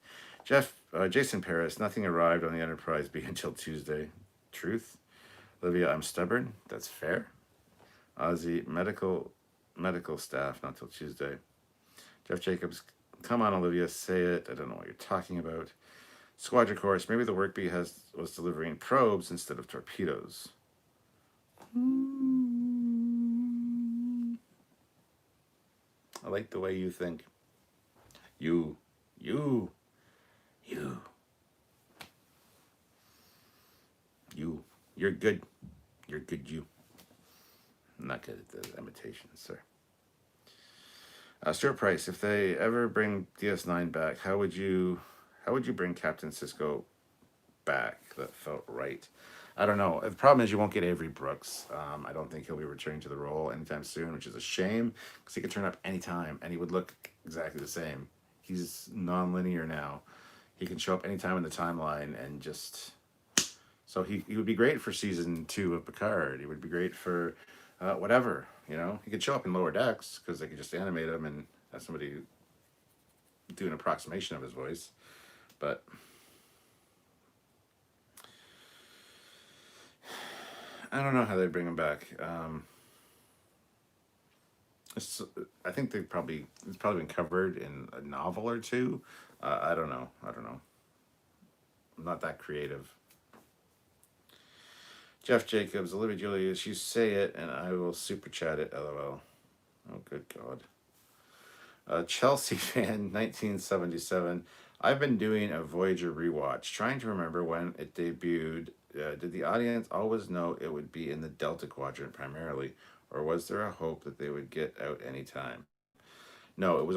Jason Paris, nothing arrived on the Enterprise B until Tuesday. Truth. Olivia, I'm stubborn. That's fair. Ozzy, medical staff, not till Tuesday. Jeff Jacobs, come on, Olivia, say it. I don't know what you're talking about. Squadron Course, maybe the work bee was delivering probes instead of torpedoes. I like the way you think. You. You're good. You're good, you. I'm not good at the imitations, sir. Stuart Price, if they ever bring DS9 back, how would you bring Captain Sisko back that felt right? I don't know. The problem is you won't get Avery Brooks. I don't think he'll be returning to the role anytime soon, which is a shame because he could turn up anytime and he would look exactly the same. He's non-linear now. He can show up anytime in the timeline and just... So he would be great for season 2 of Picard. He would be great for whatever, you know. He could show up in Lower Decks because they could just animate him and have somebody do an approximation of his voice. But I don't know how they bring him back. I think it's probably been covered in a novel or two. I don't know. I'm not that creative. Jeff Jacobs, Olivia Julius, you say it and I will super chat it, lol. Oh, good God. Chelsea fan, 1977. I've been doing a Voyager rewatch, trying to remember when it debuted. Did the audience always know it would be in the Delta Quadrant primarily, or was there a hope that they would get out anytime? No, it was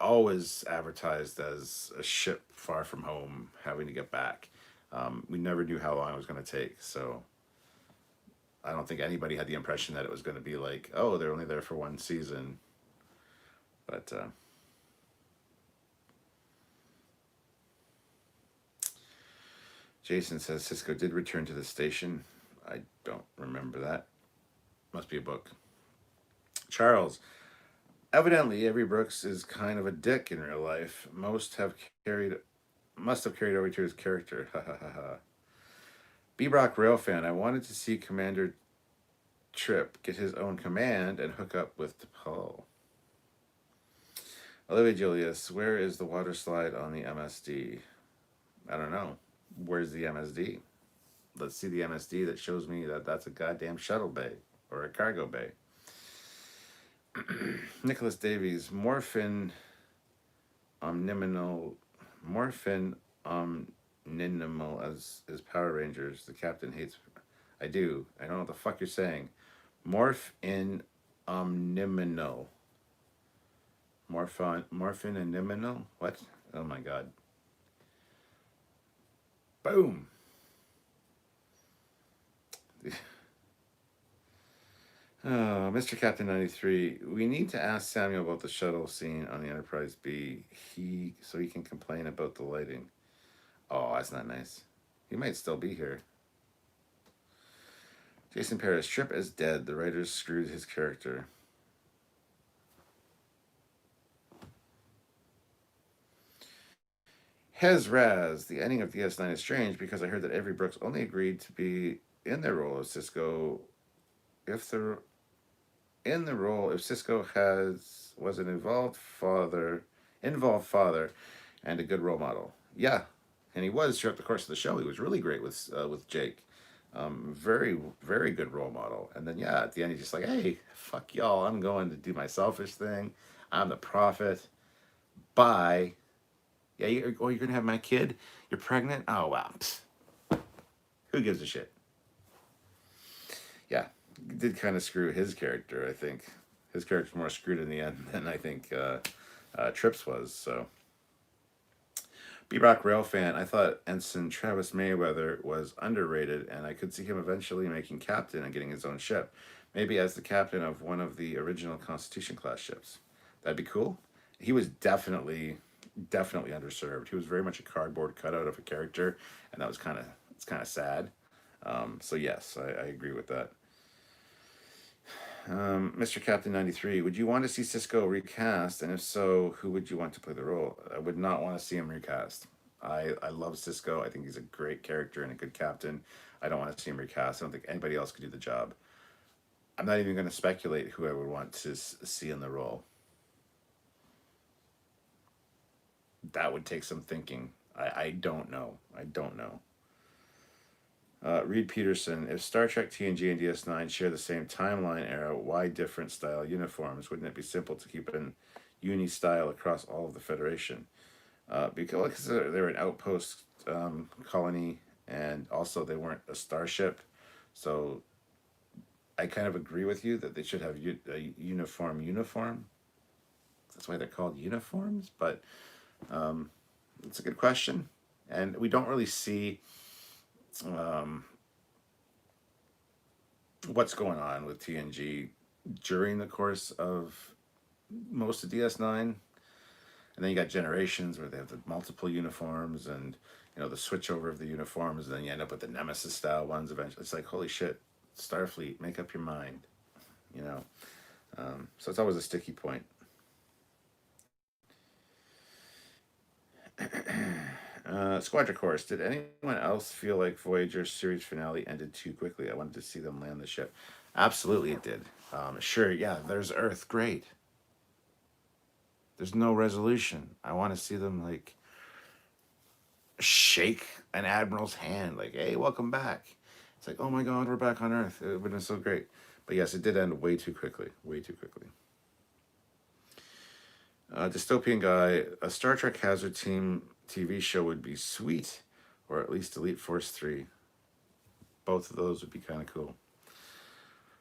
always advertised as a ship far from home having to get back. We never knew how long it was going to take, so I don't think anybody had the impression that it was going to be like, oh, they're only there for one season. But Jason says Cisco did return to the station. I don't remember that. Must be a book. Charles, evidently Avery Brooks is kind of a dick in real life. Must have carried over to his character. Ha ha ha ha. B-Brock Railfan, I wanted to see Commander Trip get his own command and hook up with T'Pol. Olivia Julius, where is the water slide on the MSD? I don't know. Where's the MSD? Let's see the MSD that shows me that that's a goddamn shuttle bay or a cargo bay. Nicholas Davies, Morphin Omniminal as Power Rangers. The captain hates. I do. I don't know what the fuck you're saying. Morph in omniminal. Morphin omniminal? What? Oh my god. Boom. Oh, Mr. Captain 93, we need to ask Samuel about the shuttle scene on the Enterprise B. So he can complain about the lighting. Oh, that's not nice. He might still be here. Jason Paris, Trip is dead. The writers screwed his character. Hez Raz, the ending of DS9 is strange because I heard that Avery Brooks only agreed to be in their role as Cisco if Cisco was an involved father, and a good role model. Yeah, and he was throughout the course of the show. He was really great with Jake. Very, very good role model. And then yeah, at the end he's just like, hey, fuck y'all. I'm going to do my selfish thing. I'm the prophet. Bye. Yeah, you're gonna have my kid. You're pregnant. Oh wow. Psst. Who gives a shit? Yeah, did kind of screw his character. I think his character's more screwed in the end than I think Trips was. So, B-Rock Rail fan, I thought Ensign Travis Mayweather was underrated, and I could see him eventually making captain and getting his own ship, maybe as the captain of one of the original Constitution class ships. That'd be cool. He was definitely underserved. He was very much a cardboard cutout of a character, and that was kind of sad. So yes, I agree with that. Mr. Captain 93, would you want to see Cisco recast? And if so, who would you want to play the role? I would not want to see him recast. I love Cisco. I think he's a great character and a good captain. I don't want to see him recast. I don't think anybody else could do the job. I'm not even going to speculate who I would want to see in the role. That would take some thinking. I don't know. I don't know. Reed Peterson, if Star Trek TNG and DS9 share the same timeline era, why different style uniforms? Wouldn't it be simple to keep an uni style across all of the Federation? Because they're an outpost colony, and also they weren't a starship. So I kind of agree with you that they should have a uniform. That's why they're called uniforms. But it's a good question. And we don't really see what's going on with TNG during the course of most of DS9. And then you got Generations where they have the multiple uniforms and, the switchover of the uniforms. And then you end up with the Nemesis style ones eventually. It's like, holy shit, Starfleet, make up your mind, So it's always a sticky point. Squadron Course, did anyone else feel like Voyager's series finale ended too quickly? I wanted to see them land the ship. Absolutely it did. Sure, yeah, there's Earth, great. There's no resolution. I want to see them, like, shake an admiral's hand, like, hey, welcome back. It's like, oh my god, we're back on Earth. It would have been so great. But yes, it did end way too quickly. Way too quickly. Dystopian Guy, a Star Trek Hazard Team TV show would be sweet, or at least Elite Force 3. Both of those would be kind of cool.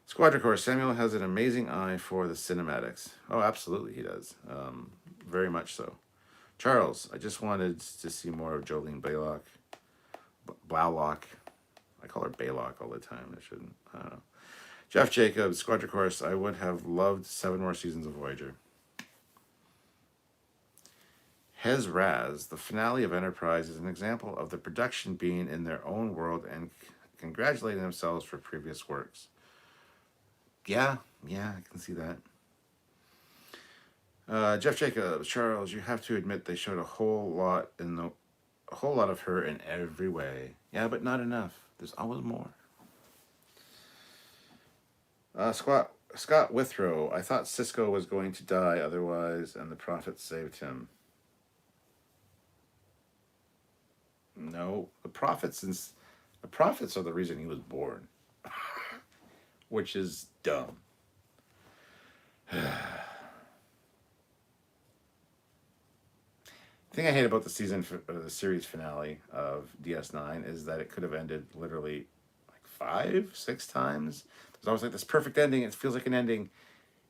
Squadron Core, Samuel has an amazing eye for the cinematics. Oh, absolutely he does. Very much so. Charles, I just wanted to see more of Jolene Baylock. Blaulock. I call her Baylock all the time. I shouldn't. I don't know. Jeff Jacobs, Squadron Course, I would have loved 7 more seasons of Voyager. Hez Raz, the finale of Enterprise is an example of the production being in their own world and congratulating themselves for previous works. Yeah, I can see that. Jeff Jacobs, Charles, you have to admit they showed a whole lot of her in every way. Yeah, but not enough. There's always more. Scott Withrow, I thought Cisco was going to die otherwise, and the Prophet saved him. No, the prophets are the reason he was born, which is dumb. The thing I hate about the series finale of DS9 is that it could have ended literally like 5-6 times. There's always like this perfect ending. It feels like an ending,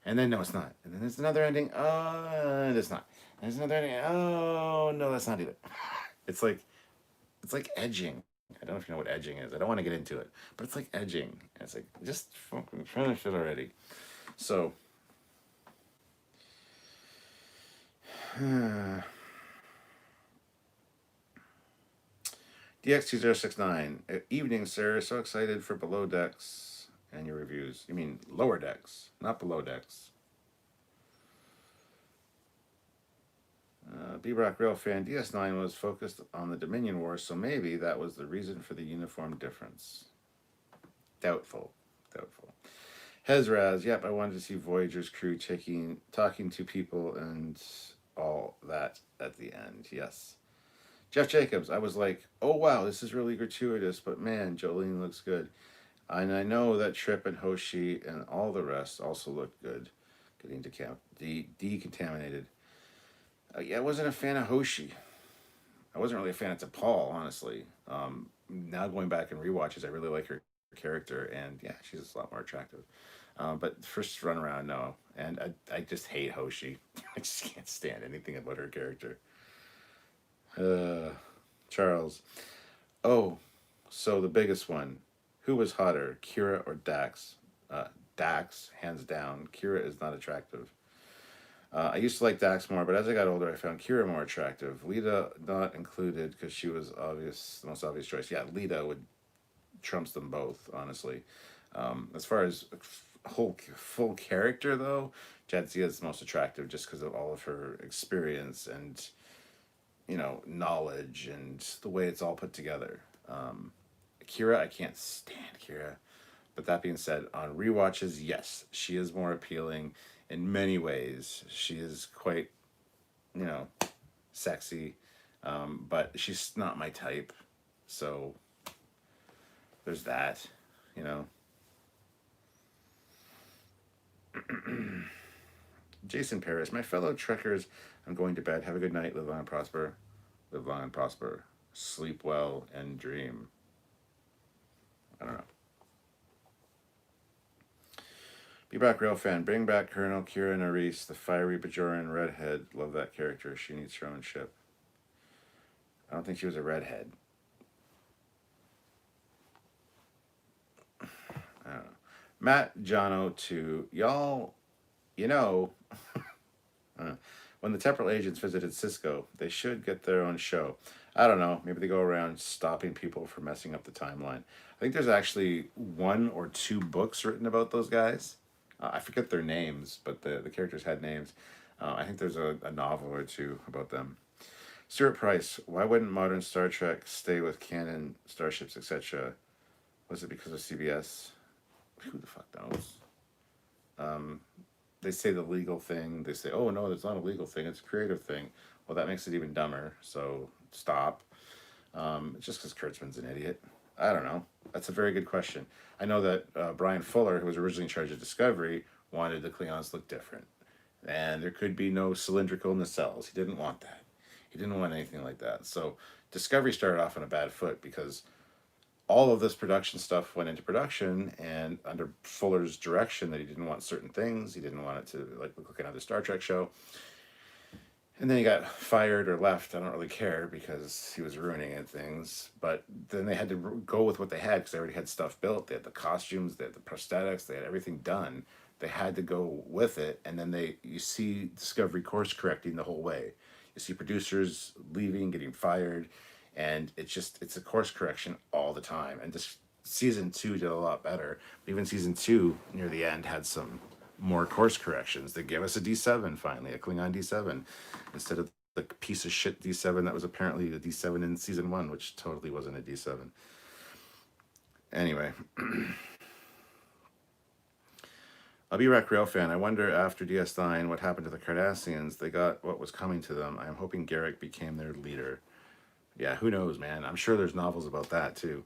and then no, it's not. And then there's another ending. Oh, it's not. And there's another ending. Oh no, that's not either. It's like edging. I don't know if you know what edging is. I don't want to get into it, but it's like edging. It's like, just fucking finish it already. So, DX2069. Evening, sir. So excited for Below Decks and your reviews. You mean Lower Decks, not Below Decks. B-Rock Rail fan, DS9 was focused on the Dominion War, so maybe that was the reason for the uniform difference. Doubtful. Hezraz, yep, I wanted to see Voyager's crew talking to people and all that at the end. Yes. Jeff Jacobs, I was like, oh wow, this is really gratuitous, but man, Jolene looks good. And I know that Trip and Hoshi and all the rest also look good. Getting decontaminated. Yeah, I wasn't a fan of Hoshi. I wasn't really a fan of T'Pol, honestly. Now going back and rewatches, I really like her character, and yeah, she's a lot more attractive. But first run around, no. And I just hate Hoshi. I just can't stand anything about her character. Charles. Oh, so the biggest one. Who was hotter, Kira or Dax? Dax, hands down. Kira is not attractive. I used to like Dax more, but as I got older, I found Kira more attractive. Lita not included because she was the most obvious choice. Yeah, Lita would trumps them both, honestly. As far as whole full character, though, Jadzia is the most attractive just because of all of her experience and knowledge and the way it's all put together. Kira, I can't stand Kira. But that being said, on rewatches, yes, she is more appealing in many ways. She is quite, you know, sexy, but she's not my type. So there's that, you know. Jason Paris, my fellow trekkers, I'm going to bed. Have a good night. Live long and prosper. Live long and prosper. Sleep well and dream. I don't know. Be back, real fan. Bring back Colonel Kira Nerys, the fiery Bajoran redhead. Love that character. She needs her own ship. I don't think she was a redhead. I don't know. Matt Jono to y'all, when the temporal agents visited Cisco, they should get their own show. I don't know. Maybe they go around stopping people from messing up the timeline. I think there's actually 1 or 2 books written about those guys. I forget their names, but the characters had names. I think there's a novel or 2 about them. Stuart Price, why wouldn't modern Star Trek stay with canon, starships, etc.? Was it because of CBS? Who the fuck knows? They say the legal thing. They say, oh, no, it's not a legal thing. It's a creative thing. Well, that makes it even dumber. So stop. Just because Kurtzman's an idiot. I don't know. That's a very good question. I know that Brian Fuller, who was originally in charge of Discovery, wanted the Klingons to look different. And there could be no cylindrical nacelles. He didn't want that. He didn't want anything like that. So Discovery started off on a bad foot because all of this production stuff went into production, and under Fuller's direction that he didn't want certain things. He didn't want it to look like another Star Trek show. And then he got fired or left. I don't really care because he was ruining things. But then they had to go with what they had because they already had stuff built. They had the costumes, they had the prosthetics, they had everything done. They had to go with it. And then you see Discovery course correcting the whole way. You see producers leaving, getting fired. And it's a course correction all the time. And just season 2 did a lot better. But even season 2 near the end had some more course corrections. They gave us a D7 finally, a Klingon D7, instead of the piece of shit D7 that was apparently a D7 in season 1, which totally wasn't a D7. Anyway. I'll be Rack Rail fan. I wonder after DS9 what happened to the Cardassians. They got what was coming to them. I'm hoping Garrick became their leader. Yeah, who knows, man? I'm sure there's novels about that, too.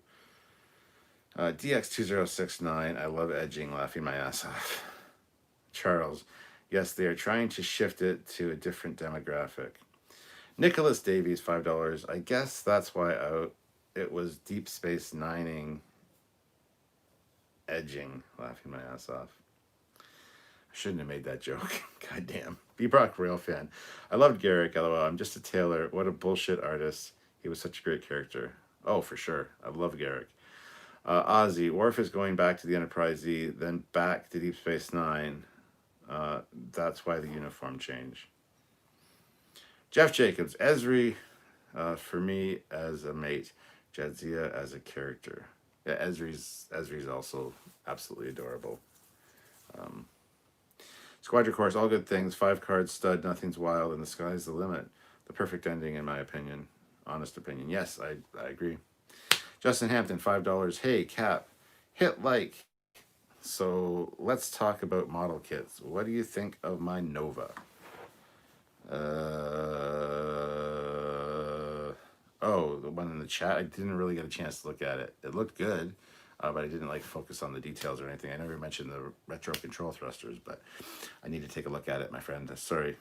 DX2069, I love edging, laughing my ass off. Charles, yes, they are trying to shift it to a different demographic. Nicholas Davies, $5. I guess that's why it was Deep Space Nining edging, laughing my ass off. I shouldn't have made that joke. Goddamn. B-Brock Rail fan. I loved Garrick, LOL. I'm just a tailor. What a bullshit artist. He was such a great character. Oh, for sure. I love Garrick. Ozzy, Worf is going back to the Enterprise Z, then back to Deep Space Nine. That's why the uniform change. Jeff Jacobs, Ezri, for me as a mate, Jadzia as a character. Yeah, Ezri's also absolutely adorable. Squadron Course, all good things. 5 cards, stud, nothing's wild, and the sky's the limit. The perfect ending, in my opinion. Honest opinion. Yes, I agree. Justin Hampton, $5. Hey, Cap, hit like. So let's talk about model kits. What do you think of my Nova? Oh, the one in the chat. I didn't really get a chance to look at it. It looked good, but I didn't like focus on the details or anything. I never mentioned the retro control thrusters, but I need to take a look at it, my friend. Sorry,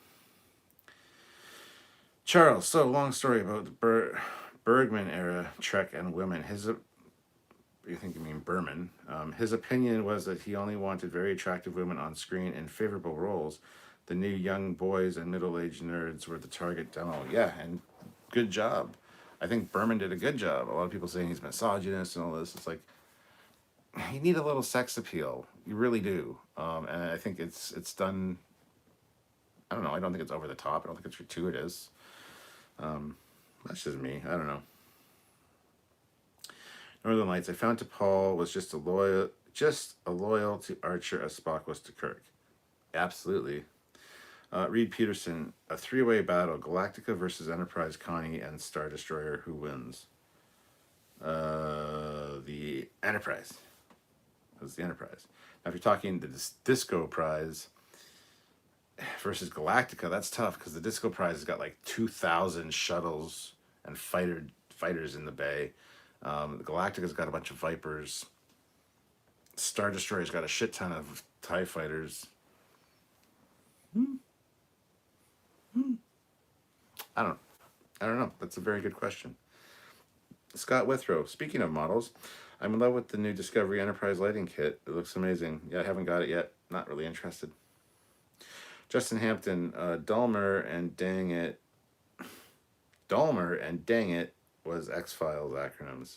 Charles. So long story about the Bergman era Trek and women. You think you mean Berman? His opinion was that he only wanted very attractive women on screen in favorable roles. The new young boys and middle-aged nerds were the target demo. Yeah, and good job. I think Berman did a good job. A lot of people saying he's misogynist and all this. It's like you need a little sex appeal. You really do. And I think it's done. I don't know. I don't think it's over the top. I don't think it's gratuitous. That's just me. I don't know. Northern Lights. I found T'Pol was just a loyal to Archer as Spock was to Kirk. Absolutely. Reed Peterson, a three-way battle: Galactica versus Enterprise, Connie, and Star Destroyer. Who wins? The Enterprise. It was the Enterprise. Now, if you're talking the Disco Prize versus Galactica, that's tough because the Disco Prize has got like 2,000 shuttles and fighters in the bay. The Galactica's got a bunch of Vipers. Star Destroyer's got a shit ton of TIE fighters. I don't know. That's a very good question. Scott Withrow. Speaking of models, I'm in love with the new Discovery Enterprise lighting kit. It looks amazing. Yeah, I haven't got it yet. Not really interested. Justin Hampton. Dulmer and Dang It was X-Files acronyms.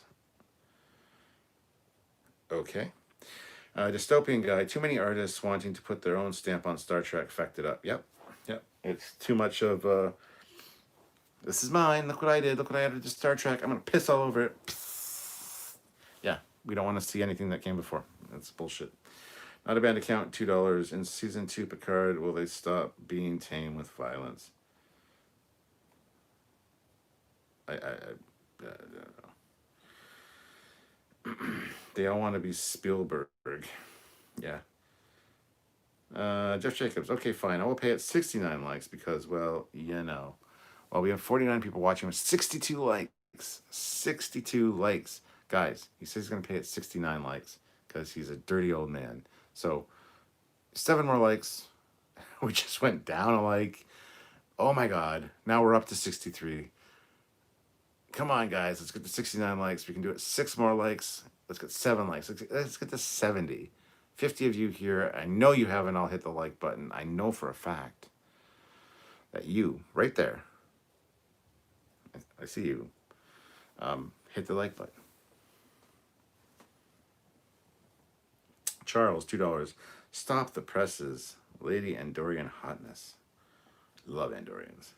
Okay. Dystopian Guy. Too many artists wanting to put their own stamp on Star Trek fecked it up. Yep. It's too much of this is mine. Look what I did. Look what I added to Star Trek. I'm going to piss all over it. Yeah. We don't want to see anything that came before. That's bullshit. Not a bad account. $2. In season 2 Picard, will they stop being tame with violence? I don't know. They all want to be Spielberg. Yeah. Jeff Jacobs. Okay, fine. I will pay it 69 likes because, well, you know. Well, we have 49 people watching with 62 likes. 62 likes. Guys, he says he's going to pay it 69 likes because he's a dirty old man. So, 7 more likes. We just went down a like. Oh my God. Now we're up to 63. Come on, guys. Let's get to 69 likes. We can do it. 6 more likes. Let's get 7 likes. Let's get to 70. 50 of you here. I know you haven't all hit the like button. I know for a fact that you, right there, I see you, hit the like button. Charles, $2. Stop the presses. Lady Andorian hotness. Love Andorians.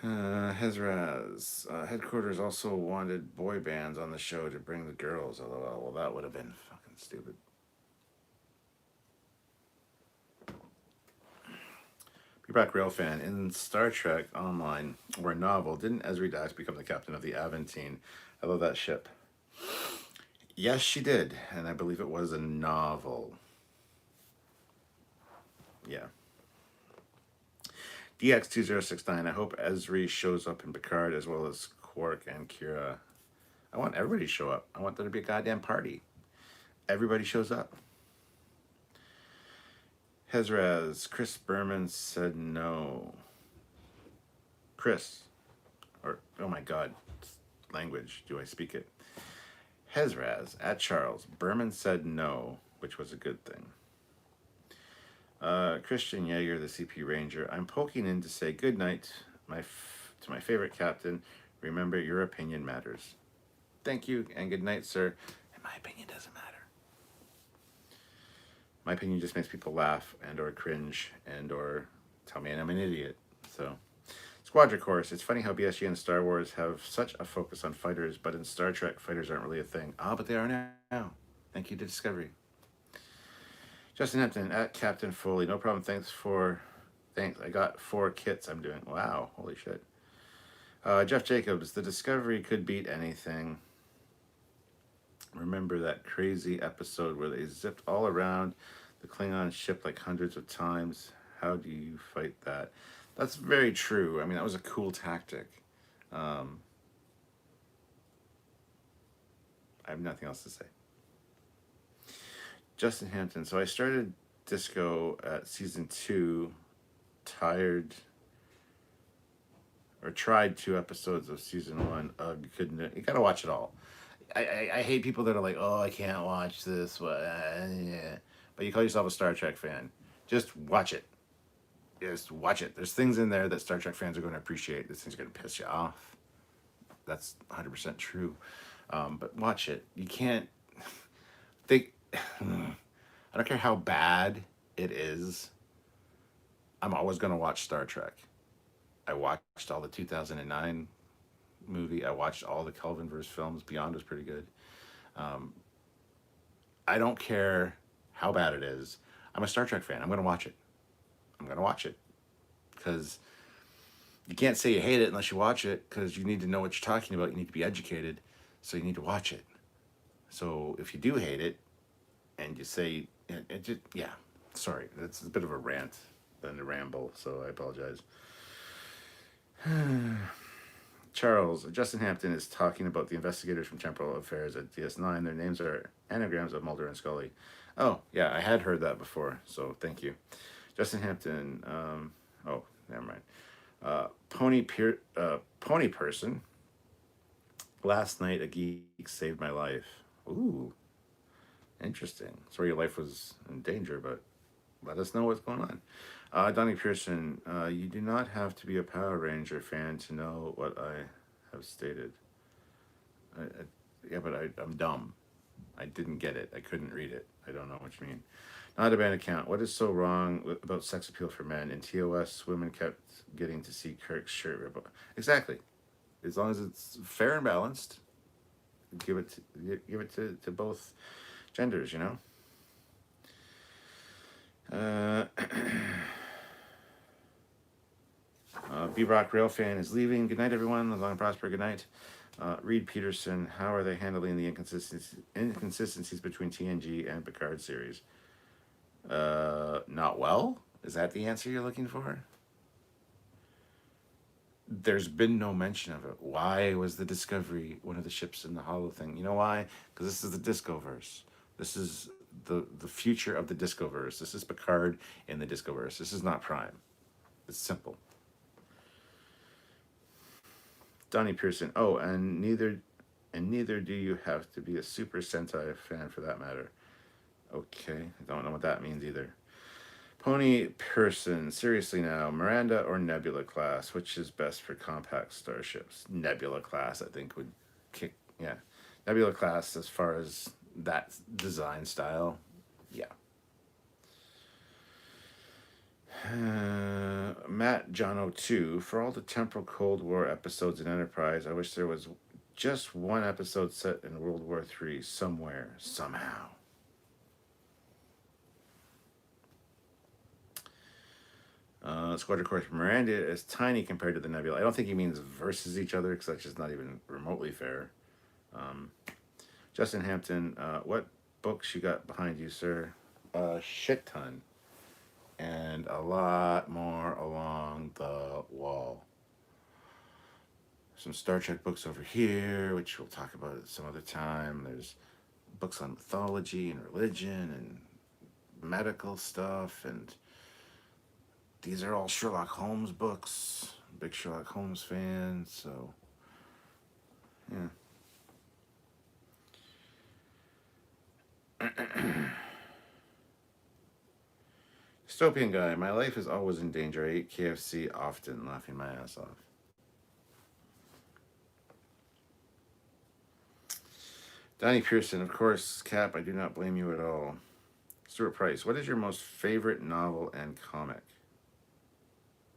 Hezraz. Headquarters also wanted boy bands on the show to bring the girls. LOL. Well, that would have been fucking stupid. Be back, real fan. In Star Trek Online or novel, didn't Ezri Dax become the captain of the Aventine? I love that ship. Yes, she did, and I believe it was a novel. Yeah. DX2069. I hope Ezri shows up in Picard as well as Quark and Kira. I want everybody to show up. I want there to be a goddamn party. Everybody shows up. Hezraz. Chris Berman said no. Chris. Or, oh my God. Language. Do I speak it? Hezraz at Charles. Berman said no, which was a good thing. Christian Yeager, the CP Ranger. I'm poking in to say good night to my favorite captain. Remember, your opinion matters. Thank you, and good night, sir. And my opinion doesn't matter. My opinion just makes people laugh and or cringe and or tell me I'm an idiot. So, Squadron Course. It's funny how BSG and Star Wars have such a focus on fighters, but in Star Trek, fighters aren't really a thing. Ah, but they are now. Thank you to Discovery. Justin Hampton at Captain Foley. No problem. Thanks. I got 4 kits I'm doing. Wow. Holy shit. Jeff Jacobs. The Discovery could beat anything. Remember that crazy episode where they zipped all around the Klingon ship like hundreds of times? How do you fight that? That's very true. I mean, that was a cool tactic. Um, I have nothing else to say. Justin Hampton. So I started Disco at season 2, tired, or tried 2 episodes of season 1. Couldn't. You gotta watch it all. I hate people that are like, oh, I can't watch this. Yeah. But you call yourself a Star Trek fan. Just watch it. Just watch it. There's things in there that Star Trek fans are going to appreciate. This thing's going to piss you off. That's 100% true. But watch it. You can't think. I don't care how bad it is. I'm always going to watch Star Trek. I watched all the 2009 movie. I watched all the Kelvinverse films. Beyond was pretty good. Um, I don't care how bad it is. I'm a Star Trek fan. I'm going to watch it. I'm going to watch it. Because you can't say you hate it unless you watch it, because you need to know what you're talking about. You need to be educated. So you need to watch it. So if you do hate it and you say, it just, yeah, sorry. That's a bit of a rant and a ramble. So I apologize. Charles, Justin Hampton is talking about the investigators from Temporal Affairs at DS9. Their names are anagrams of Mulder and Scully. Oh, yeah, I had heard that before, so thank you. Justin Hampton, oh, never mind. Pony Person. Last night, a geek saved my life. Ooh, interesting. Sorry your life was in danger, but let us know what's going on. Donnie Pearson, you do not have to be a Power Ranger fan to know what I have stated. I'm dumb. I didn't get it. I couldn't read it. I don't know what you mean. Not a bad account. What is so wrong about sex appeal for men? In TOS, women kept getting to see Kirk's shirt rip off. Exactly. As long as it's fair and balanced, give it to both genders, you know? B-Rock Railfan is leaving. Good night, everyone. Long and prosper. Good night. Reed Peterson, how are they handling the inconsistencies between TNG and Picard series? Not well? Is that the answer you're looking for? There's been no mention of it. Why was the Discovery one of the ships in the Hollow thing? You know why? Because this is the Discoverse. This is the future of the Discoverse. This is Picard in the Discoverse. This is not Prime. It's simple. Donnie Pearson. Oh, and neither do you have to be a Super Sentai fan for that matter. Okay, I don't know what that means either. Pony Person, seriously now, Miranda or Nebula class, which is best for compact starships? Nebula class, I think, would kick, yeah. Nebula class, as far as that design style, yeah. Matt Jono 2, for all the temporal Cold War episodes in Enterprise, I wish there was just one episode set in World War III somewhere, somehow. Squadron Course Miranda is tiny compared to the Nebula. I don't think he means versus each other, because that's just not even remotely fair. Justin Hampton, what books you got behind you, sir? A shit ton. And a lot more along the wall. Some Star Trek books over here, which we'll talk about at some other time. There's books on mythology and religion and medical stuff, and these are all Sherlock Holmes books. Big Sherlock Holmes fan, so yeah. Dystopian guy, my life is always in danger. I eat KFC often, laughing my ass off. Donnie Pearson, of course, Cap, I do not blame you at all. Stuart Price, what is your most favorite novel and comic?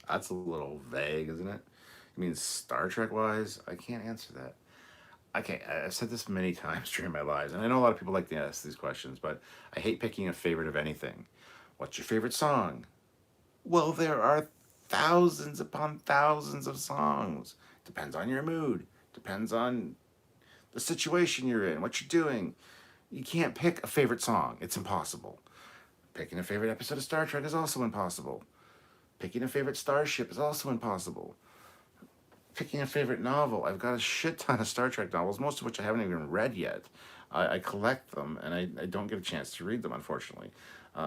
That's a little vague, isn't it? You mean Star Trek wise? I can't answer that. Okay, I've said this many times during my lives, and I know a lot of people like to ask these questions, but I hate picking a favorite of anything. What's your favorite song? Well, there are thousands upon thousands of songs. Depends on your mood. Depends on the situation you're in, what you're doing. You can't pick a favorite song. It's impossible. Picking a favorite episode of Star Trek is also impossible. Picking a favorite starship is also impossible. picking a favorite novel. I've got a shit ton of Star Trek novels, most of which I haven't even read yet. I collect them, and I don't get a chance to read them, unfortunately.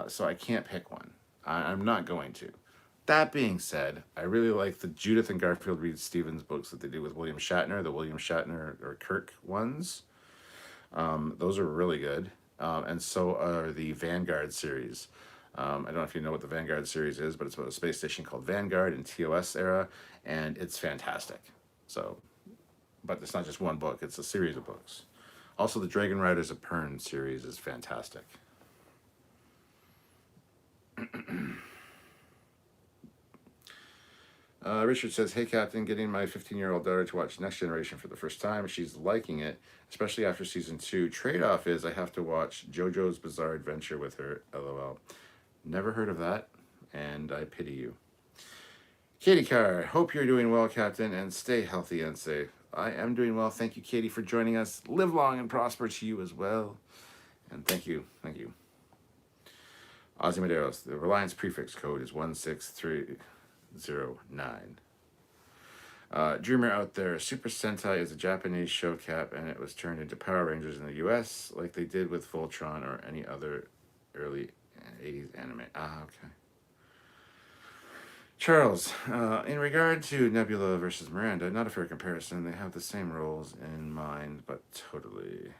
So I can't pick one. I'm not going to. That being said, I really like the Judith and Garfield Reed Stevens books that they do with William Shatner, the William Shatner or Kirk ones. Those are really good. And so are the Vanguard series. I don't know if you know what the Vanguard series is, but it's about a space station called Vanguard in TOS era, and it's fantastic. So, but it's not just one book, it's a series of books. Also, the Dragon Riders of Pern series is fantastic. Richard says, "Hey, Captain, getting my 15-year-old daughter to watch Next Generation for the first time. She's liking it, especially after season 2. Trade-off is I have to watch JoJo's Bizarre Adventure with her, lol. Never heard of that, and I pity you. Katie Carr, hope you're doing well, Captain, and stay healthy and safe. I am doing well. Thank you, Katie, for joining us. Live long and prosper to you as well. And thank you. Thank you. Ozzy Medeiros, the Reliance prefix code is 16309. Dreamer out there, Super Sentai is a Japanese show cap, and it was turned into Power Rangers in the US, like they did with Voltron or any other early 80s anime. Ah, okay. Charles, in regard to Nebula versus Miranda, not a fair comparison. They have the same roles in mind, but totally.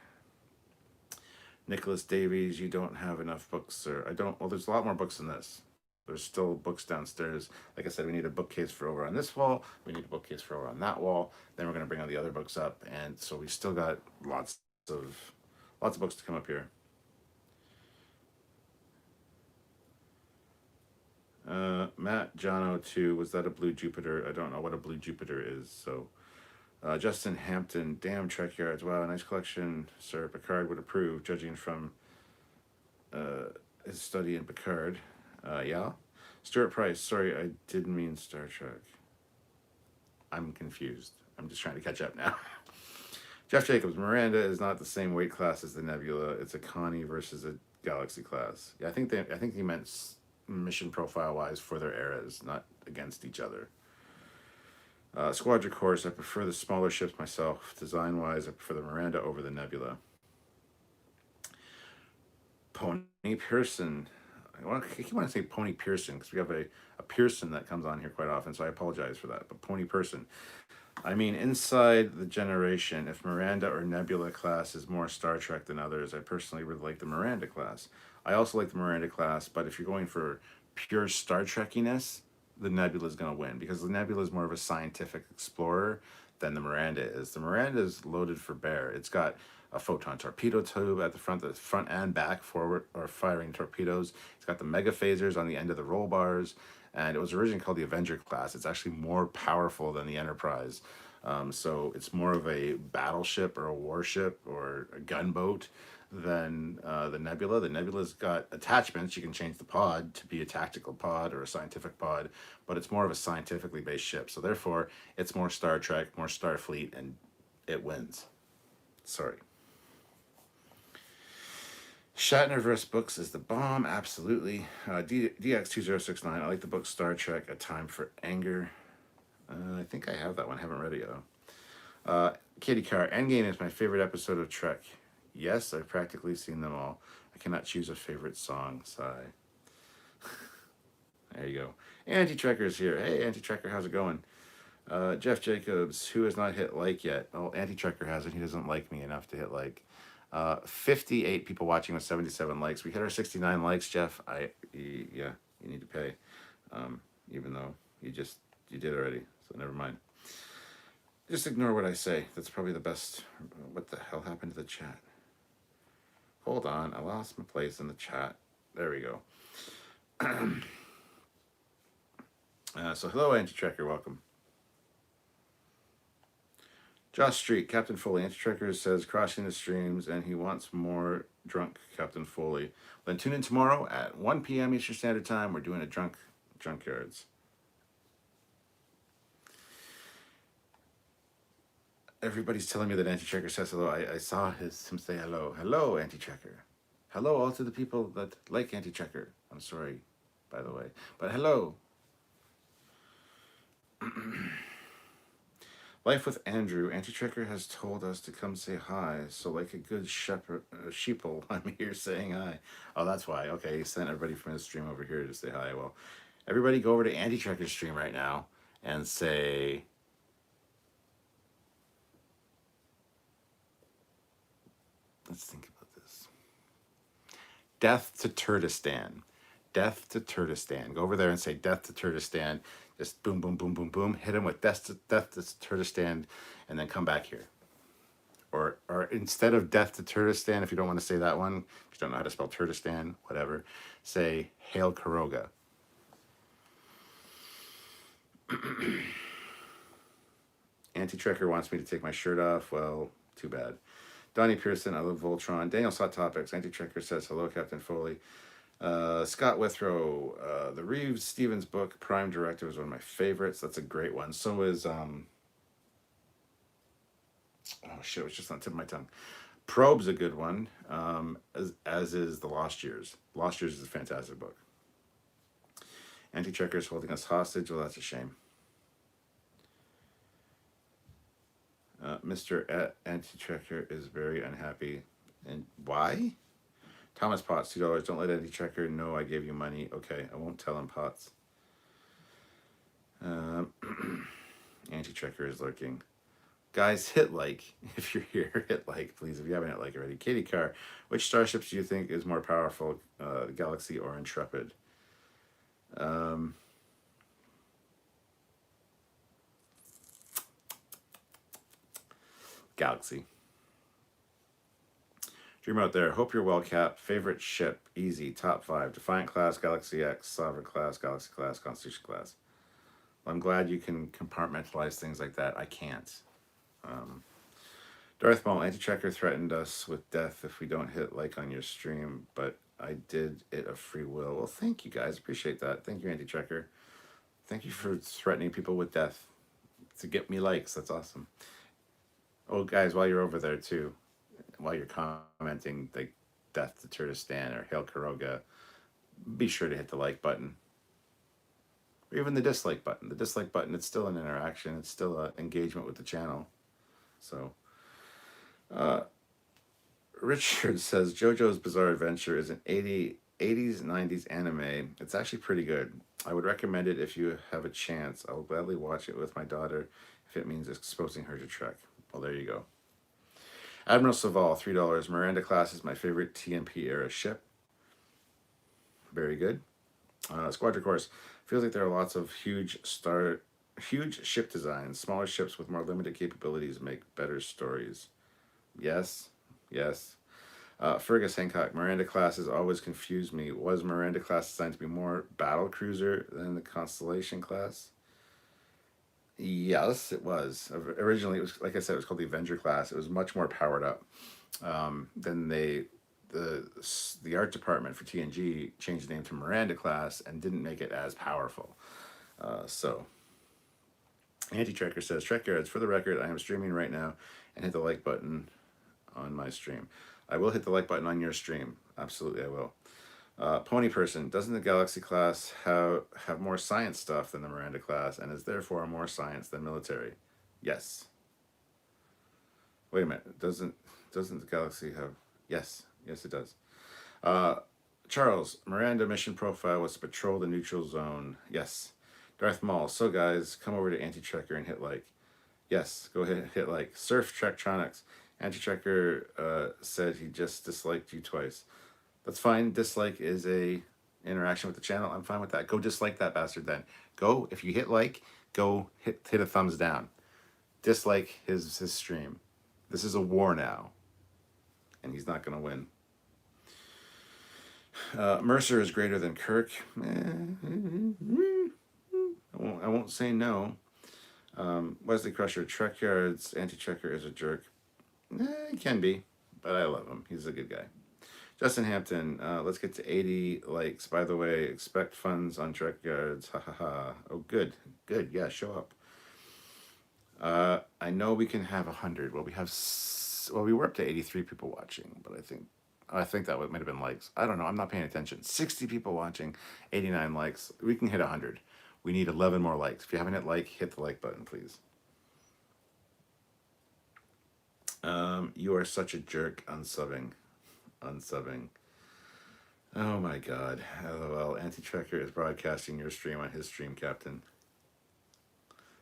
Nicholas Davies, you don't have enough books, sir. I don't. Well, there's a lot more books than this. There's still books downstairs. Like I said, we need a bookcase for over on this wall. We need a bookcase for over on that wall. Then we're going to bring all the other books up, and so we still got lots of books to come up here. Matt Jono 2, was that a blue Jupiter? I don't know what a blue Jupiter is. So Justin Hampton, damn Trekyards. Wow, nice collection, sir. Picard would approve, judging from his study in Picard. Yeah. Stuart Price, sorry, I didn't mean Star Trek. I'm confused. I'm just trying to catch up now. Jeff Jacobs, Miranda is not the same weight class as the Nebula. It's a Connie versus a Galaxy class. Yeah, I think he meant mission profile wise for their eras, not against each other. Squadron Course, I prefer the smaller ships myself. Design wise, I prefer the Miranda over the Nebula. Pony Pearson. I keep wanting to say Pony Pearson because we have a Pearson that comes on here quite often, so I apologize for that. But Pony Pearson. I mean, inside the generation, if Miranda or Nebula class is more Star Trek than others, I personally would like the Miranda class. I also like the Miranda class, but if you're going for pure Star Trekkiness, the Nebula is going to win because the Nebula is more of a scientific explorer than the Miranda is. The Miranda is loaded for bear. It's got a photon torpedo tube at the front and back forward or firing torpedoes. It's got the mega phasers on the end of the roll bars, and it was originally called the Avenger class. It's actually more powerful than the Enterprise. So it's more of a battleship or a warship or a gunboat than the Nebula. The Nebula's got attachments. You can change the pod to be a tactical pod or a scientific pod, but it's more of a scientifically based ship. So therefore, it's more Star Trek, more Starfleet, and it wins. Sorry. Shatner versus books is the bomb, absolutely. DX2069, I like the book Star Trek, A Time for Anger. I think I have that one, I haven't read it yet though. Katie Carr, Endgame is my favorite episode of Trek. Yes, I've practically seen them all. I cannot choose a favorite song, sigh. There you go. Anti-Trekker's here. Hey, Anti-Trekker, how's it going? Jeff Jacobs, who has not hit like yet? Well, Anti-Trekker hasn't. He doesn't like me enough to hit like. 58 people watching with 77 likes. We hit our 69 likes, Jeff. Yeah, you need to pay. Even though you did already, so never mind. Just ignore what I say. That's probably the best. What the hell happened to the chat? Hold on, I lost my place in the chat. There we go. So hello, Anti-Trekker, welcome. Josh Street, Captain Foley, Anti-Trekker says crossing the streams and he wants more drunk Captain Foley. Then tune in tomorrow at 1 p.m. Eastern Standard Time. We're doing a Trekyards. Everybody's telling me that Anti-Trekker says hello. I saw him say hello. Hello, Anti-Trekker. Hello all to the people that like Anti-Trekker. I'm sorry, by the way. But hello. Life with Andrew. Anti-Trekker has told us to come say hi. So like a good shepherd, sheeple, I'm here saying hi. Oh, that's why. Okay, he sent everybody from his stream over here to say hi. Well, everybody go over to Anti-Trekker's stream right now and say... Let's think about this. Death to Turtistan. Death to Turtistan. Go over there and say death to Turtistan. Just boom, boom, boom, boom, boom. Hit him with death to Turtistan, and then come back here. Or instead of death to Turtistan, if you don't want to say that one, if you don't know how to spell Turtistan, whatever, say Hail Karoga. Anti-Trekker wants me to take my shirt off. Well, too bad. Donnie Pearson, I love Voltron. Daniel Hot Topics. Anti-Trekker says, hello, Captain Foley. Scott Withrow, the Reeves Stevens book, Prime Directive, is one of my favorites. That's a great one. So is, oh shit, it was just on the tip of my tongue. Probe's a good one, as is The Lost Years. Lost Years is a fantastic book. Anti-Trekker is holding us hostage. Well, that's a shame. Mr. Anti-Trekker is very unhappy. And why? Thomas Potts, $2. Don't let Anti-Trekker know I gave you money. Okay, I won't tell him, Potts. Anti-Trekker is lurking. Guys, hit like if you're here. Hit like, please, if you haven't hit like already. Katie Carr, which starships do you think is more powerful, Galaxy or Intrepid? Galaxy. Dream out there. Hope you're well, Cap. Favorite ship? Easy. Top 5. Defiant class, Galaxy X, Sovereign class, Galaxy class, Constitution class. Well, I'm glad you can compartmentalize things like that. I can't. Darth Maul, Anti-Trekker threatened us with death if we don't hit like on your stream, but I did it of free will. Well, thank you guys. Appreciate that. Thank you, Anti-Trekker. Thank you for threatening people with death to get me likes. That's awesome. Oh, guys, while you're over there, too, while you're commenting, like Death to Turtistan or Hail Karoga, be sure to hit the like button. Or even the dislike button. The dislike button, it's still an interaction. It's still an engagement with the channel. So, Richard says, JoJo's Bizarre Adventure is an 80s, 90s anime. It's actually pretty good. I would recommend it if you have a chance. I will gladly watch it with my daughter if it means exposing her to Trek. Well, there you go. Admiral Saval, $3. Miranda class is my favorite TNP era ship. Very good. Squadron Course. Feels like there are lots of huge ship designs. Smaller ships with more limited capabilities make better stories. Yes. Yes. Fergus Hancock. Miranda class has always confused me. Was Miranda class designed to be more battle cruiser than the Constellation class? Yes, it was. Originally, it was, like I said, it was called the Avenger class. It was much more powered up. Then the art department for TNG changed the name to Miranda class and didn't make it as powerful. So, Anti-Trekker says, Trekyards, for the record, I am streaming right now and hit the like button on my stream. I will hit the like button on your stream. Absolutely, I will. Pony Person, doesn't the Galaxy class have more science stuff than the Miranda class and is therefore more science than military? Yes. Wait a minute. Doesn't the Galaxy have... Yes. Yes, it does. Charles, Miranda mission profile was to patrol the neutral zone. Yes. Darth Maul, so guys, come over to Anti-Trekker and hit like. Yes, go ahead and hit like. Surf Trektronics. Anti-Trekker said he just disliked you twice. That's fine. Dislike is a interaction with the channel. I'm fine with that. Go dislike that bastard then. Go, if you hit like, go hit a thumbs down. Dislike his stream. This is a war now. And he's not going to win. Mercer is greater than Kirk. I won't say no. Wesley Crusher, Trekyards, Anti-Trekker is a jerk. He can be, but I love him. He's a good guy. Justin Hampton, let's get to 80 likes. By the way, expect funds on Trekyards. Ha ha ha. Oh, good. Good. Yeah, show up. I know we can have 100. Well, we were up to 83 people watching, but I think that might have been likes. I don't know. I'm not paying attention. 60 people watching, 89 likes. We can hit 100. We need 11 more likes. If you haven't hit like, hit the like button, please. You are such a jerk. Unsubbing. Unsubbing. Oh my god. LOL. Anti-Trekker is broadcasting your stream on his stream, Captain.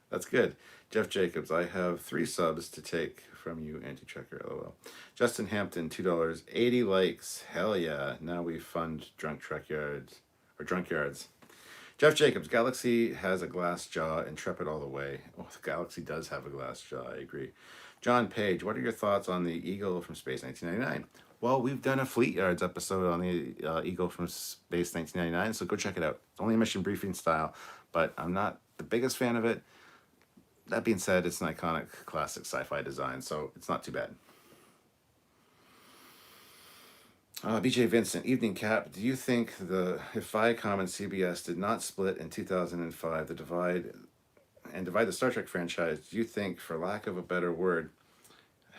That's good. Jeff Jacobs, I have 3 subs to take from you, Anti-Trekker, LOL. Justin Hampton, $2. 80 likes. Hell yeah. Now we fund drunk Trekyards. Or Drunkyards. Jeff Jacobs, Galaxy has a glass jaw, intrepid all the way. Oh, the Galaxy does have a glass jaw, I agree. John Page, what are your thoughts on the Eagle from Space 1999? Well, we've done a Fleet Yards episode on the Eagle from Space 1999, so go check it out. It's only a mission briefing style, but I'm not the biggest fan of it. That being said, it's an iconic classic sci-fi design, so it's not too bad. BJ Vincent, evening Cap. Do you think if Viacom and CBS did not split in 2005, divide the Star Trek franchise, do you think, for lack of a better word,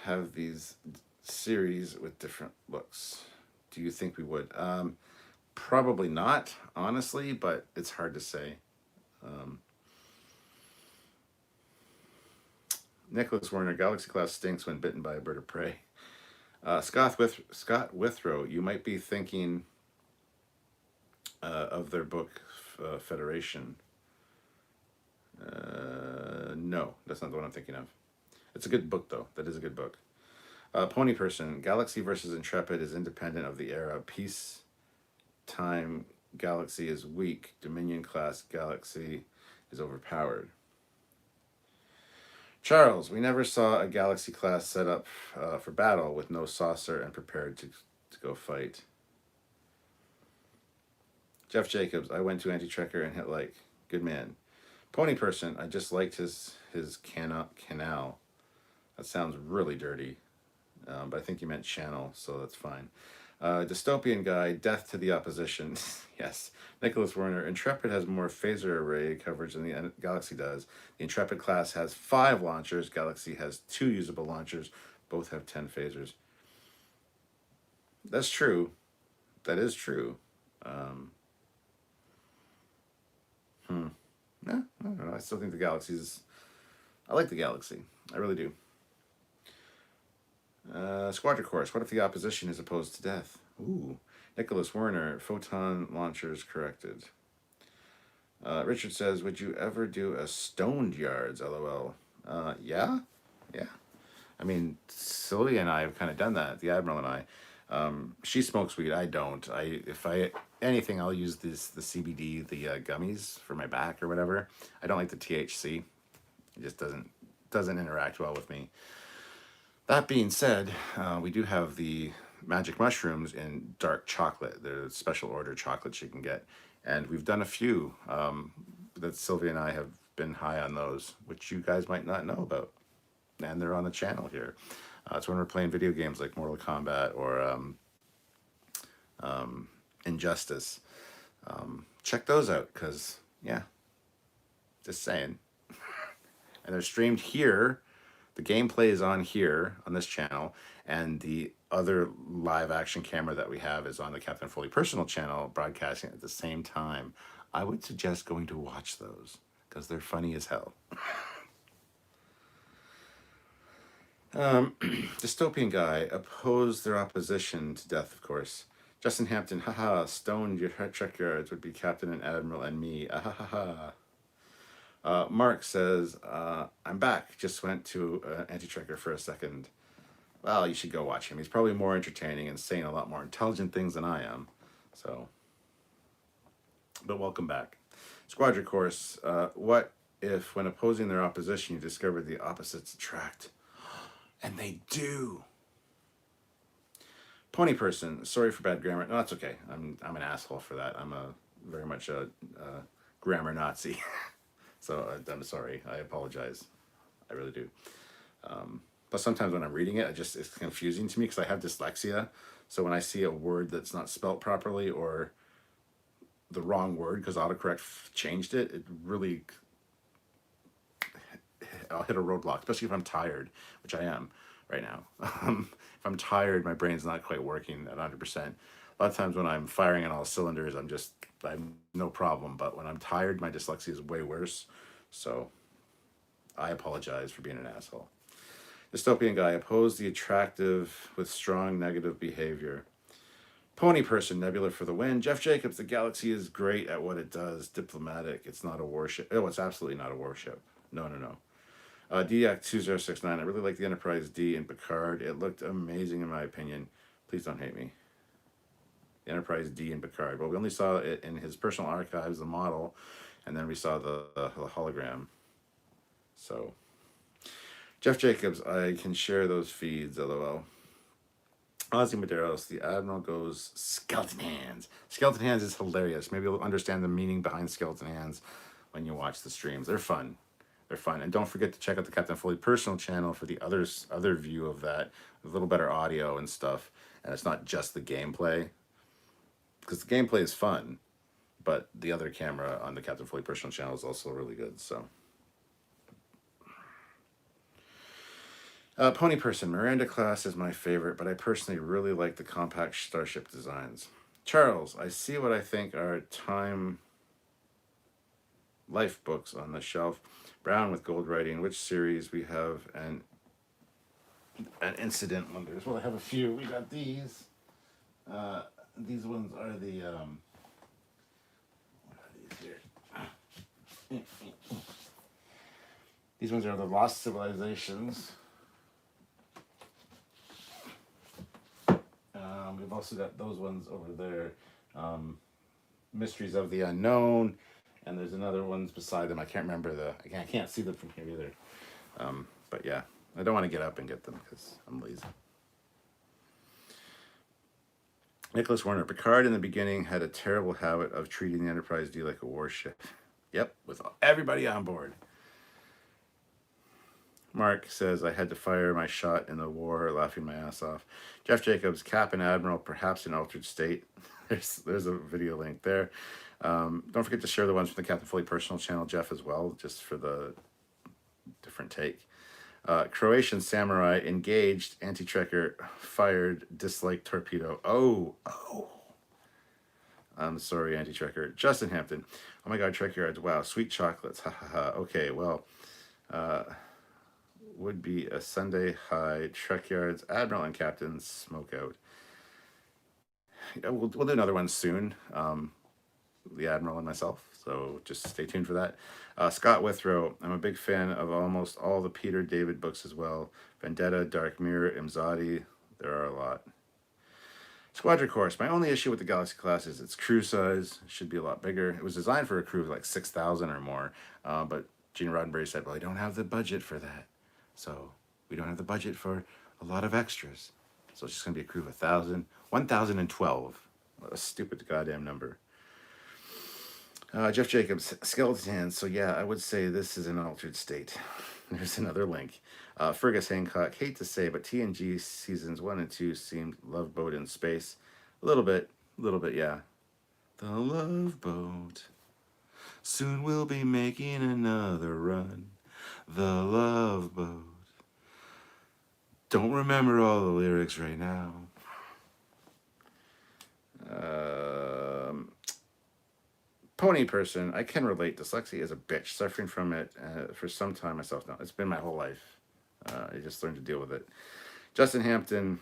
have these series with different looks? Do you think we would? Probably not, honestly, but it's hard to say. Nicholas Werner, Galaxy Class stinks when bitten by a bird of prey. Scott Withrow, you might be thinking of their book, Federation. No, that's not the one I'm thinking of. It's a good book, though. That is a good book. Pony Person, Galaxy versus Intrepid is independent of the era. Peacetime Galaxy is weak. Dominion class Galaxy is overpowered. Charles, we never saw a Galaxy class set up for battle with no saucer and prepared to go fight. Jeff Jacobs, I went to Anti-Trekker and hit like. Good man. Pony Person, I just liked his canal. That sounds really dirty, but I think you meant channel, so that's fine. Dystopian Guy, Death to the Opposition. Yes. Nicholas Werner, Intrepid has more phaser array coverage than the Galaxy does. The Intrepid class has 5 launchers. Galaxy has 2 usable launchers. Both have 10 phasers. That's true. That is true. No, I don't know. I still think the Galaxy's... I like the Galaxy. I really do. Squadron Course, what if the opposition is opposed to death? Ooh. Nicholas Werner, photon launchers corrected. Richard says, would you ever do a Stoned Yards, LOL? Yeah. I mean, Sylvia and I have kind of done that, the Admiral and I. She smokes weed, I don't. Anything, I'll use the CBD, the gummies for my back or whatever. I don't like the THC. It just doesn't interact well with me. That being said, we do have the magic mushrooms in dark chocolate. They're special order chocolates you can get. And we've done a few that Sylvia and I have been high on those, which you guys might not know about. And they're on the channel here. It's when we're playing video games like Mortal Kombat or Injustice. Check those out, because, yeah, just saying. And they're streamed here. The gameplay is on here, on this channel, and the other live action camera that we have is on the Captain Foley personal channel, broadcasting at the same time. I would suggest going to watch those, because they're funny as hell. Dystopian Guy, oppose their opposition to death, of course. Justin Hampton, haha, stoned your Trekyards would be Captain and Admiral and me, ahaha. Mark says, I'm back, just went to Anti-Trekker for a second. Well, you should go watch him. He's probably more entertaining and saying a lot more intelligent things than I am. So, but welcome back. Squadron Course, what if when opposing their opposition you discovered the opposites attract? And they do. Pony Person, sorry for bad grammar. No, that's okay. I'm an asshole for that. I'm very much a grammar Nazi. So I'm sorry. I apologize. I really do. But sometimes when I'm reading it, it's confusing to me because I have dyslexia. So when I see a word that's not spelt properly or the wrong word because autocorrect changed it, it really... I'll hit a roadblock, especially if I'm tired, which I am right now. If I'm tired, my brain's not quite working at 100%. A lot of times when I'm firing on all cylinders, I'm no problem. But when I'm tired, my dyslexia is way worse. So I apologize for being an asshole. Dystopian guy, oppose the attractive with strong negative behavior. Pony person, Nebula for the win. Jeff Jacobs, the galaxy is great at what it does. Diplomatic. It's not a warship. Oh, it's absolutely not a warship. No, no, no. DX2069, I really like the Enterprise D in Picard. It looked amazing in my opinion. Please don't hate me. The Enterprise D in Picard. Well, we only saw it in his personal archives, the model, and then we saw the hologram. So, Jeff Jacobs, I can share those feeds, lol. Ozzy Medeiros, the Admiral goes skeleton hands. Skeleton hands is hilarious. Maybe you'll understand the meaning behind skeleton hands when you watch the streams. They're fun. They're fun. And don't forget to check out the Captain Foley personal channel for the other view of that, with a little better audio and stuff. And it's not just the gameplay, because the gameplay is fun, but the other camera on the Captain Foley personal channel is also really good. So, Pony person, Miranda class is my favorite, but I personally really like the compact starship designs. Charles, I see what I think are time life books on the shelf. Brown with gold writing. Which series we have an incident wonders? Well, I have a few. We got these. These ones are the what are these here? These ones are the Lost Civilizations. We've also got those ones over there. Mysteries of the Unknown. And there's another ones beside them. I can't remember I can't see them from here either. But yeah, I don't want to get up and get them because I'm lazy. Nicholas Warner, Picard in the beginning had a terrible habit of treating the Enterprise D like a warship. Yep, with everybody on board. Mark says, I had to fire my shot in the war, laughing my ass off. Jeff Jacobs, Cap and Admiral, perhaps in altered state. There's a video link there. Don't forget to share the ones from the Captain Foley personal channel, Jeff, as well, just for the different take. Croatian samurai engaged, anti-trekker fired, dislike torpedo. Oh. I'm sorry, anti-trekker. Justin Hampton. Oh my God, Trekyards. Wow, sweet chocolates. Ha ha ha. Okay, well, would be a Sunday high. Trekyards, Admiral and Captain smoke out. Yeah, we'll do another one soon. The Admiral and myself, so just stay tuned for that. Scott Withrow, I'm a big fan of almost all the Peter David books as well. Vendetta, Dark Mirror, Imzadi, there are a lot. Squadron Course, my only issue with the Galaxy class is its crew size. It should be a lot bigger. It was designed for a crew of like 6,000 or more, but Gene Roddenberry said, well, I don't have the budget for that. So we don't have the budget for a lot of extras. So it's just going to be a crew of 1,000. 1,012. What a stupid goddamn number. Jeff Jacobs, skeleton hands. So yeah, I would say this is an altered state. There's another link. Fergus Hancock, hate to say, but TNG seasons 1 and 2 seemed Love Boat in space. A little bit, yeah. The Love Boat. Soon we'll be making another run. The Love Boat. Don't remember all the lyrics right now. Pony person, I can relate. Dyslexia is a bitch. Suffering from it for some time myself now. It's been my whole life. I just learned to deal with it. Justin Hampton,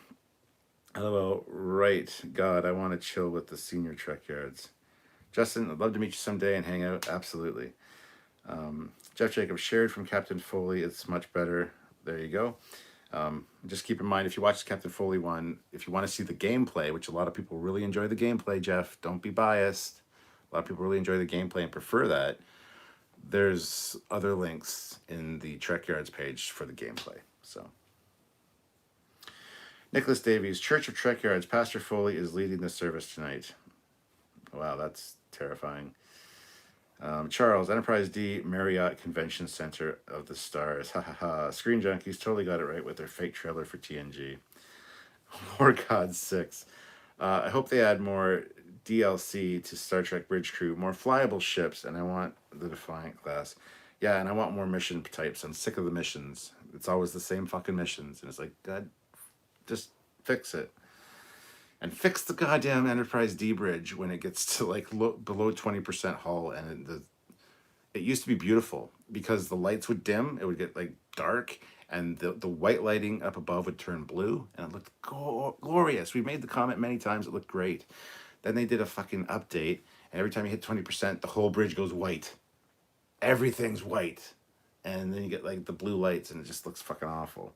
hello, right. God, I want to chill with the senior Trekyards. Justin, I'd love to meet you someday and hang out. Absolutely. Jeff Jacobs, shared from Captain Foley. It's much better. There you go. Just keep in mind, if you watch the Captain Foley one, if you want to see the gameplay, which a lot of people really enjoy the gameplay, Jeff, don't be biased. A lot of people really enjoy the gameplay and prefer that. There's other links in the Trekyards page for the gameplay. So, Nicholas Davies, Church of Trekyards, Pastor Foley is leading the service tonight. Wow, that's terrifying. Charles, Enterprise D, Marriott Convention Center of the Stars. Ha ha ha. Screen Junkies totally got it right with their fake trailer for TNG. War Gods 6. I hope they add more DLC to Star Trek Bridge Crew, more flyable ships, and I want the Defiant class. Yeah, and I want more mission types. I'm sick of the missions. It's always the same fucking missions, and it's like, God, just fix it. And fix the goddamn Enterprise D bridge when it gets to like below 20% hull, and it used to be beautiful. because the lights would dim, it would get like dark, and the white lighting up above would turn blue, and it looked glorious. We made the comment many times, it looked great. Then they did a fucking update, and every time you hit 20%, the whole bridge goes white. Everything's white. And then you get like the blue lights, and it just looks fucking awful.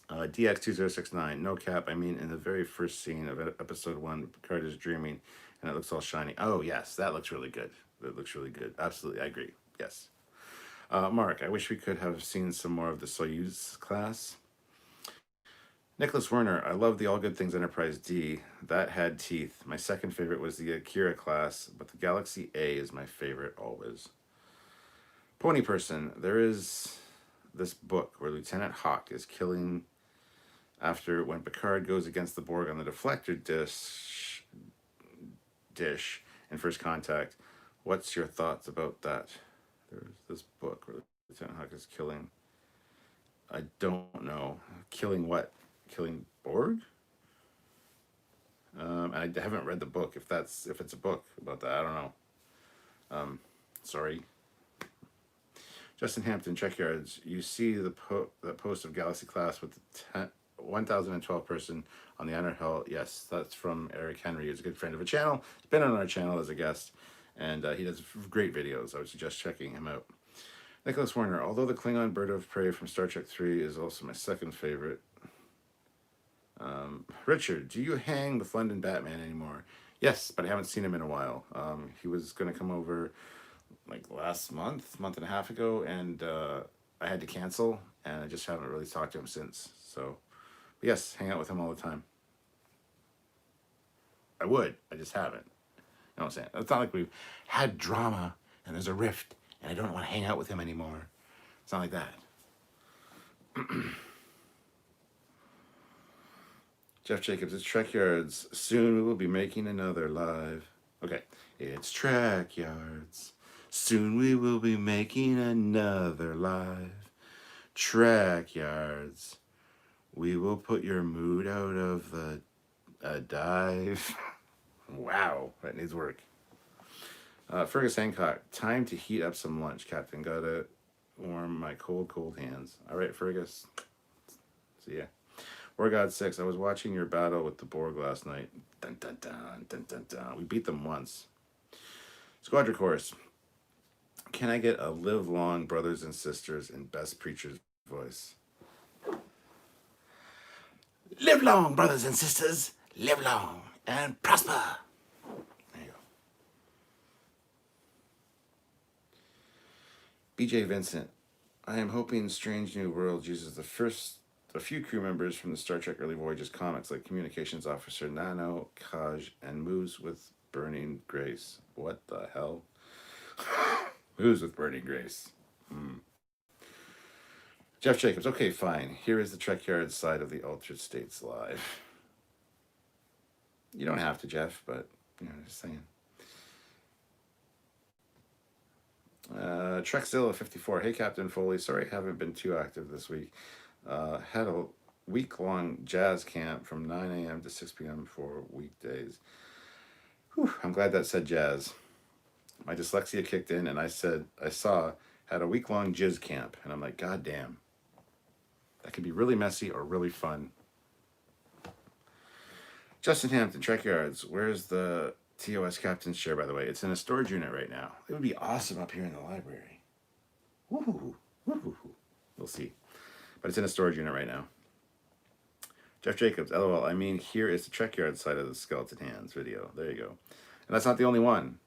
DX2069, no cap. I mean, in the very first scene of episode 1, Picard is dreaming, and it looks all shiny. Oh, yes, that looks really good. That looks really good. Absolutely, I agree. Yes. Mark, I wish we could have seen some more of the Soyuz class. Nicholas Werner, I love the All Good Things Enterprise D. That had teeth. My second favorite was the Akira class, but the Galaxy A is my favorite always. Pony Person, there is this book where Lieutenant Hawk is killing after when Picard goes against the Borg on the deflector dish in First Contact. What's your thoughts about that? There's this book where Lieutenant Hawk is killing. I don't know. Killing what? Killing Borg? I haven't read the book. If it's a book about that, I don't know. Sorry. Justin Hampton, Trekyards. You see the post of Galaxy Class with the 1012 person on the honor hall. Yes, that's from Eric Henry. He's a good friend of the channel. He's been on our channel as a guest, and he does great videos. I would suggest checking him out. Nicholas Warner. Although the Klingon Bird of Prey from Star Trek 3 is also my second favorite. Richard, do you hang with London Batman anymore? Yes, but I haven't seen him in a while. He was going to come over like last month and a half ago, and I had to cancel, and I just haven't really talked to him since. So, but yes, hang out with him all the time. I would. I just haven't. You know what I'm saying? It's not like we've had drama and there's a rift and I don't want to hang out with him anymore. It's not like that. Jeff Jacobs, it's Trekyards. Soon we will be making another live. Okay, it's Trekyards. Soon we will be making another live. Trekyards. We will put your mood out of the dive. Wow, that needs work. Fergus Hancock, time to heat up some lunch, Captain. Gotta warm my cold hands. All right, Fergus. See ya. War God 6, I was watching your battle with the Borg last night. Dun, dun, dun, dun, dun, dun. We beat them once. Squadron Course. Can I get a live long, brothers and sisters, in Best Preacher's voice? Live long, brothers and sisters. Live long and prosper. There you go. BJ Vincent. I am hoping Strange New Worlds uses a few crew members from the Star Trek Early Voyages comics, like Communications Officer Nano, Kaj, and Moose with Burning Grace. What the hell? Moose with Burning Grace. Jeff Jacobs. Okay, fine. Here is the Trekyards side of the Altered States live. You don't have to, Jeff, but, just saying. Trekzilla 54. Hey, Captain Foley. Sorry I haven't been too active this week. Had a week-long jazz camp from 9 a.m. to 6 p.m. for weekdays. Whew, I'm glad that said jazz. My dyslexia kicked in, and I had a week-long jizz camp. And I'm like, God damn. That could be really messy or really fun. Justin Hampton, Trekyards. Where's the TOS captain's chair, by the way? It's in a storage unit right now. It would be awesome up here in the library. Woo-hoo-hoo. Woo-hoo-hoo. We'll see. But it's in a storage unit right now. Jeff Jacobs, LOL. I mean, here is the Trekyard side of the Skeleton Hands video. There you go. And that's not the only one.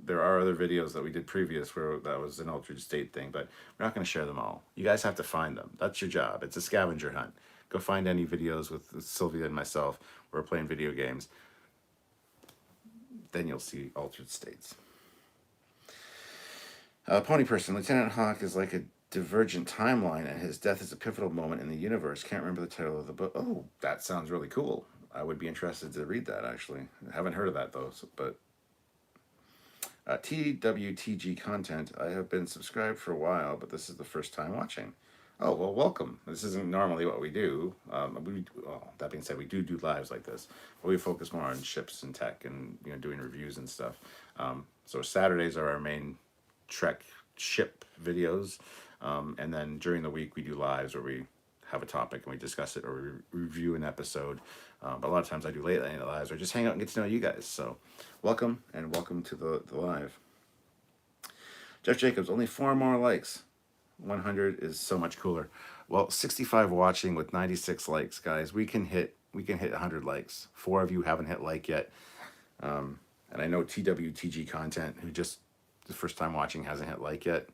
There are other videos that we did previous where that was an altered state thing, but we're not going to share them all. You guys have to find them. That's your job. It's a scavenger hunt. Go find any videos with Sylvia and myself where we're playing video games. Then you'll see altered states. Pony Person, Lieutenant Hawk is like a divergent timeline, and his death is a pivotal moment in the universe. Can't remember the title of the book. Oh, that sounds really cool. I would be interested to read that, actually. I haven't heard of that, though, but... TWTG content. I have been subscribed for a while, but this is the first time watching. Oh, well, welcome. This isn't normally what we do. Well, that being said, we do lives like this, but we focus more on ships and tech and doing reviews and stuff. So Saturdays are our main Trek ship videos, and then during the week we do lives where we have a topic and we discuss it or we review an episode. But a lot of times I do late night lives or just hang out and get to know you guys. So welcome and welcome to the live. Jeff Jacobs, only 4 more likes. 100 is so much cooler. Well, 65 watching with 96 likes, guys. We can hit 100 likes. 4 of you haven't hit like yet. And I know TWTG content, who just the first time watching hasn't hit like yet.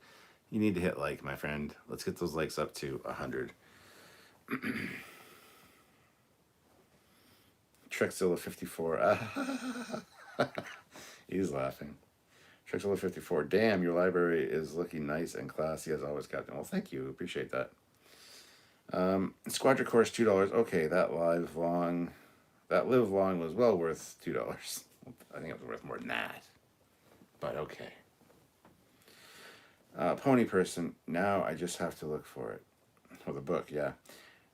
You need to hit like, my friend. Let's get those likes up to 100. Trexzilla 54. He's laughing. Trexzilla 54. Damn, your library is looking nice and classy as always, Captain. Well, thank you. Appreciate that. Squadron Course, $2. Okay, that live long was well worth $2. I think it was worth more than that. But okay. Pony Person. Now I just have to look for it. Oh, the book, yeah.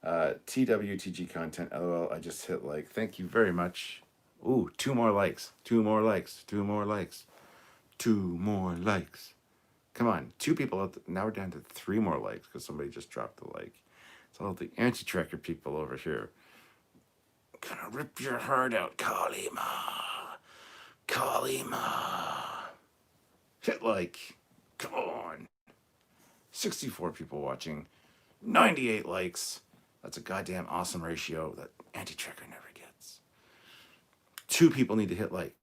TWTG content. LOL. I just hit like. Thank you very much. Ooh, 2 more likes. 2 more likes. 2 more likes. 2 more likes. Come on, 2 people. Now we're down to 3 more likes because somebody just dropped the like. It's all the anti-tracker people over here. Gonna rip your heart out, Kalima. Kalima. Hit like. Come on. 64 people watching. 98 likes. That's a goddamn awesome ratio that anti-tracker never gets. 2 people need to hit like.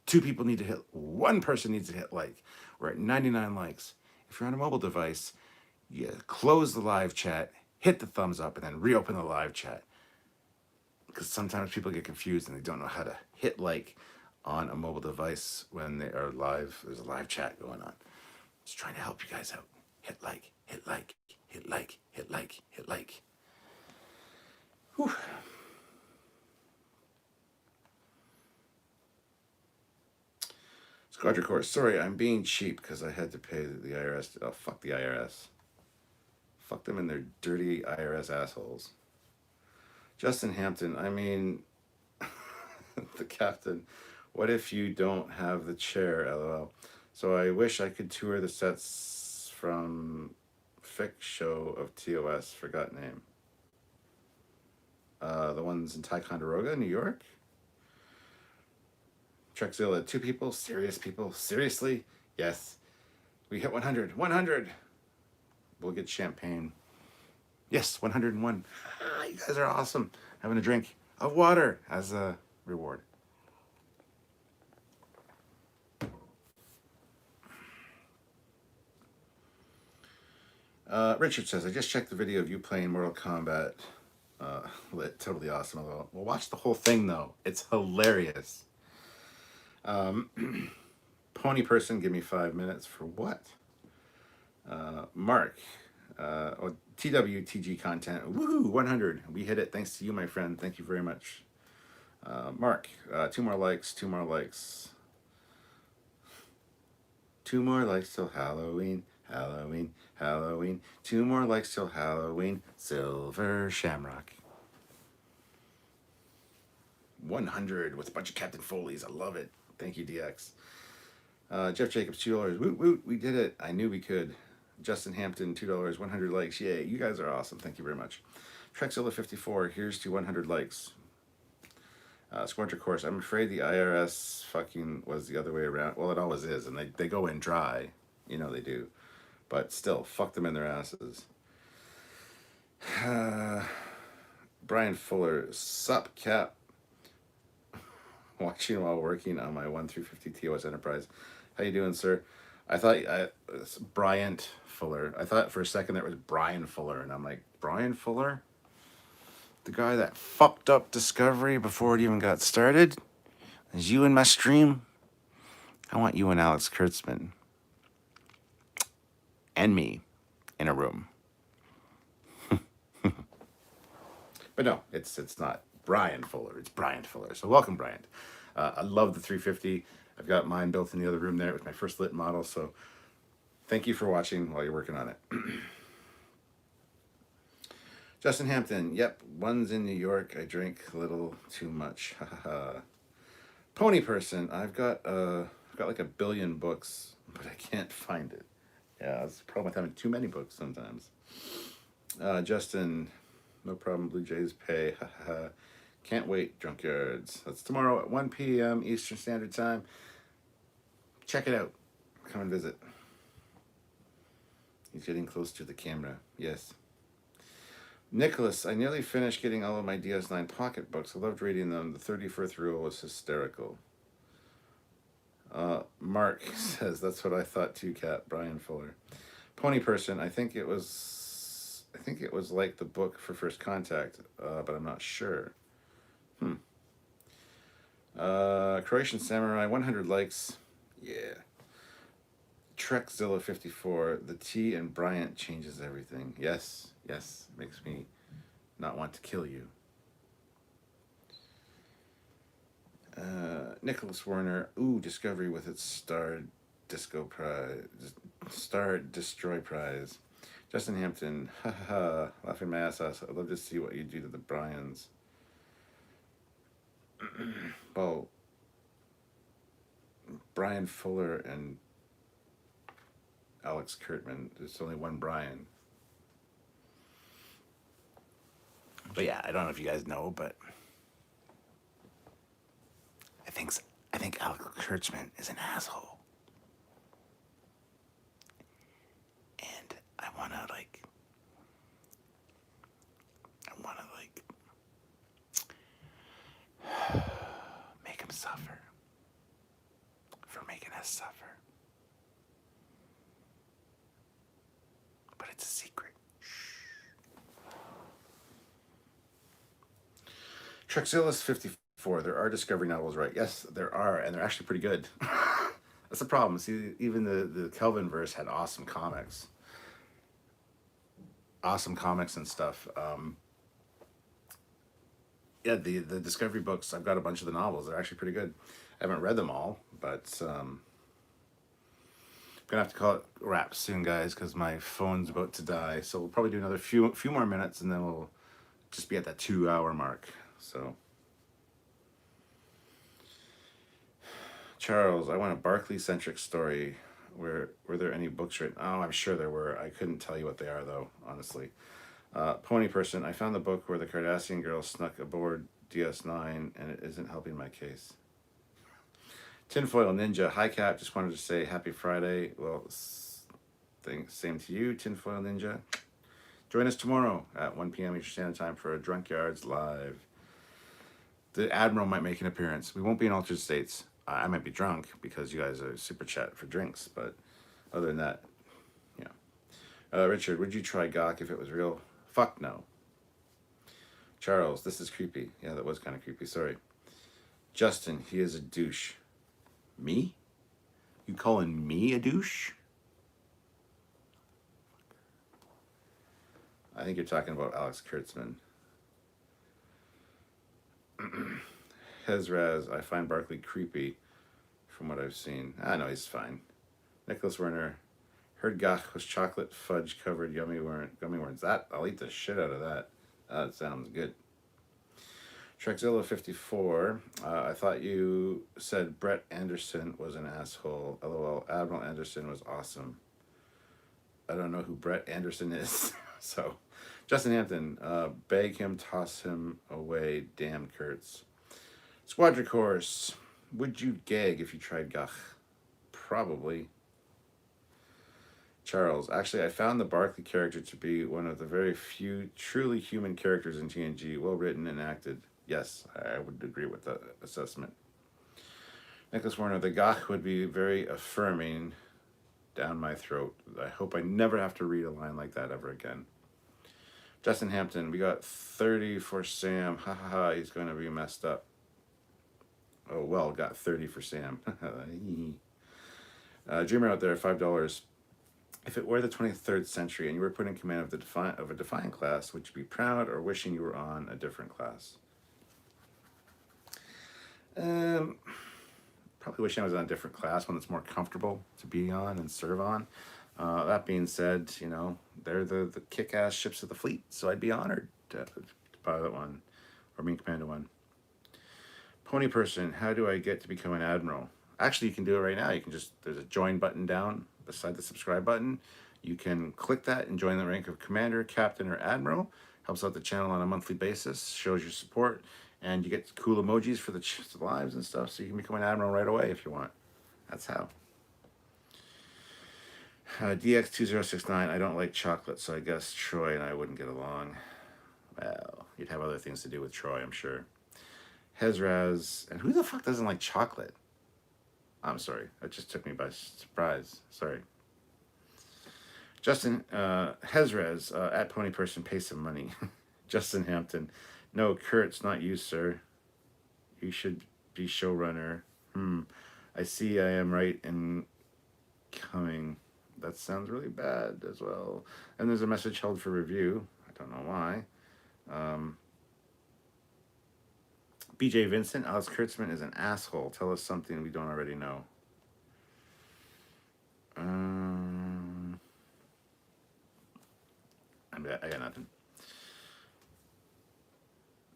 2 people need to hit. 1 person needs to hit like. We're at 99 likes. If you're on a mobile device, you close the live chat, hit the thumbs up, and then reopen the live chat. Because sometimes people get confused and they don't know how to hit like on a mobile device when they are live. There's a live chat going on. Just trying to help you guys out. Hit like, hit like, hit like, hit like, hit like. Whew. Squadron Course. Sorry, I'm being cheap because I had to pay the IRS. Oh, fuck the IRS. Fuck them and their dirty IRS assholes. Justin Hampton. I mean, the captain. What if you don't have the chair? LOL. So I wish I could tour the sets from Fic show of TOS. Forgot name. The ones in Ticonderoga, New York. Trekyards, 2 people, serious people, seriously? Yes. We hit 100. 100. We'll get champagne. Yes, 101. You guys are awesome. Having a drink of water as a reward. Richard says, I just checked the video of you playing Mortal Kombat. Totally awesome. Well, watch the whole thing, though. It's hilarious. Pony Person, give me 5 minutes for what? Mark, TWTG content. Woohoo, 100. We hit it. Thanks to you, my friend. Thank you very much. Mark, 2 more likes, 2 more likes. 2 more likes till Halloween, Halloween, Halloween. 2 more likes till Halloween. Silver Shamrock. 100 with a bunch of Captain Foleys. I love it. Thank you, DX. Jeff Jacobs, $2. Woot woot, we did it. I knew we could. Justin Hampton, $2, 100 likes. Yay, you guys are awesome. Thank you very much. Trexzilla 54, here's to 100 likes. Squadron Course, I'm afraid the IRS fucking was the other way around. Well, it always is, and they go in dry. You know they do. But still, fuck them in their asses. Brian Fuller, sup, Cap. Watching while working on my 1-350 TOS Enterprise. How you doing, sir? I thought it's Bryant Fuller. I thought for a second that was Brian Fuller, and I'm like, Brian Fuller? The guy that fucked up Discovery before it even got started? Is you in my stream? I want you and Alex Kurtzman and me in a room. But no, it's not Brian Fuller. It's Brian Fuller. So welcome, Brian. I love the 350. I've got mine built in the other room there. It was my first lit model. So thank you for watching while you're working on it. Justin Hampton, yep, one's in New York. I drink a little too much. Ha ha ha. Pony person, I've got like a billion books, but I can't find it. Yeah, that's the problem with having too many books sometimes. Justin, no problem. Blue Jays pay. Ha ha ha. Can't wait. Drunkyards. That's tomorrow at 1 p.m. Eastern Standard Time. Check it out. Come and visit. He's getting close to the camera. Yes. Nicholas, I nearly finished getting all of my DS9 pocket books. I loved reading them. The 34th rule was hysterical. Mark says, that's what I thought too, Cat. Brian Fuller. Pony person, I think it was like the book for First Contact, but I'm not sure. Croatian Samurai, 100 likes. Yeah. Trekzilla 54, the T in Bryant changes everything. Yes, yes, makes me not want to kill you. Nicholas Werner, ooh, Discovery with its Star Disco Prize, Star Destroy Prize. Justin Hampton, ha ha ha, laughing my ass off. I'd love to see what you do to the Bryans. Well, Brian Fuller and Alex Kurtman. There's only one Brian. But yeah, I don't know if you guys know, but I think Alex Kurtzman is an asshole. And I wanna make him suffer for making us suffer. But it's a secret. Trexilis 54. There are Discovery novels, right? Yes, there are, and they're actually pretty good. That's the problem. See, even the Kelvin verse had awesome comics. Awesome comics and stuff. Yeah, the Discovery books, I've got a bunch of the novels. They're actually pretty good. I haven't read them all, but I'm gonna have to call it wraps soon, guys, because my phone's about to die. So we'll probably do another few more minutes, and then we'll just be at that 2 hour mark. So, Charles, I want a Barclay-centric story. Were there any books written? Oh, I'm sure there were. I couldn't tell you what they are, though, honestly. Pony person, I found the book where the Cardassian girl snuck aboard DS9, and it isn't helping my case. Tinfoil Ninja, hi Cap, just wanted to say happy Friday. Well, same to you, Tinfoil Ninja. Join us tomorrow at 1 p.m. Eastern Standard Time for a Drunkyards Live. The Admiral might make an appearance. We won't be in altered states. I might be drunk because you guys are super chat for drinks, but other than that, yeah. Richard, would you try Gawk if it was real? Fuck no. Charles, this is creepy. Yeah, that was kind of creepy, sorry. Justin, he is a douche. Me? You calling me a douche? I think you're talking about Alex Kurtzman. Hezraz, I find Barclay creepy from what I've seen. I know he's fine. Nicholas Werner, heard Gach was chocolate fudge covered gummy worms. I'll eat the shit out of that. That sounds good. Trekyards 54. I thought you said Brett Anderson was an asshole. LOL. Admiral Anderson was awesome. I don't know who Brett Anderson is. So, Justin Hampton. Beg him, toss him away. Damn Kurtz. Squadra Course. Would you gag if you tried Gach? Probably. Charles. Actually, I found the Barclay character to be one of the very few truly human characters in TNG. Well written and acted. Yes, I would agree with that assessment. Nicholas Warner, the Gach would be very affirming down my throat. I hope I never have to read a line like that ever again. Justin Hampton, we got 30 for Sam. Ha ha ha, he's going to be messed up. Oh, well, got 30 for Sam. Dreamer out there, $5. If it were the 23rd century and you were put in command of a Defiant class, would you be proud or wishing you were on a different class? Probably wishing I was on a different class, one that's more comfortable to be on and serve on. That being said, you know, they're the kick-ass ships of the fleet, so I'd be honored to pilot one, or being commander one. Pony person, how do I get to become an admiral? Actually, you can do it right now. You can just, there's a join button down beside the subscribe button. You can click that and join the rank of commander, captain, or admiral. Helps out the channel on a monthly basis, shows your support, and you get cool emojis for the lives and stuff, so you can become an admiral right away if you want. That's how. DX2069, I don't like chocolate, so I guess Troy and I wouldn't get along. Well, you'd have other things to do with Troy, I'm sure. Hezraz, and who the fuck doesn't like chocolate? I'm sorry, that just took me by surprise. Sorry. Justin, Hezraz, at Pony Person, pay some money. Justin Hampton, no, Kurt, it's not you, sir. You should be showrunner. I see I am right in coming. That sounds really bad as well. And there's a message held for review. I don't know why. BJ Vincent, Alex Kurtzman is an asshole. Tell us something we don't already know. I got nothing.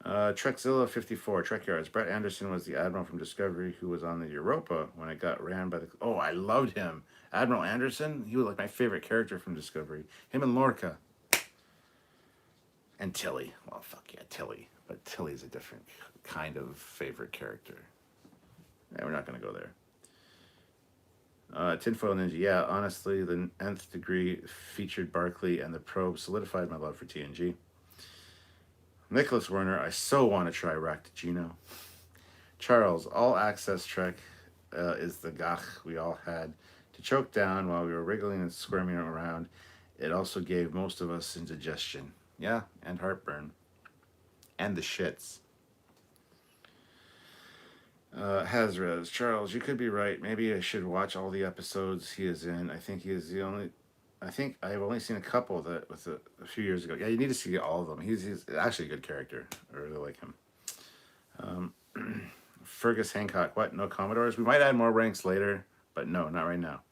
Trekzilla 54, Trekyards. Brett Anderson was the admiral from Discovery who was on the Europa when it got ran by the... Oh, I loved him. Admiral Anderson, he was like my favorite character from Discovery. Him and Lorca. And Tilly. Well, fuck yeah, Tilly. But Tilly's a different kind of favorite character. Yeah, we're not going to go there. Tinfoil Ninja, yeah, honestly, the Nth Degree featured Barclay and the probe solidified my love for TNG. Nicholas Werner, I so want to try Rack to Gino. Charles, all access Trek is the gach we all had to choke down while we were wriggling and squirming around. It also gave most of us indigestion. Yeah, and heartburn. And the shits. Hazraz, Charles, you could be right. Maybe I should watch all the episodes he is in. I think he is the only... I think I've only seen a couple that with a few years ago. Yeah, you need to see all of them. He's actually a good character. I really like him. Fergus Hancock, what? No Commodores? We might add more ranks later, but no, not right now.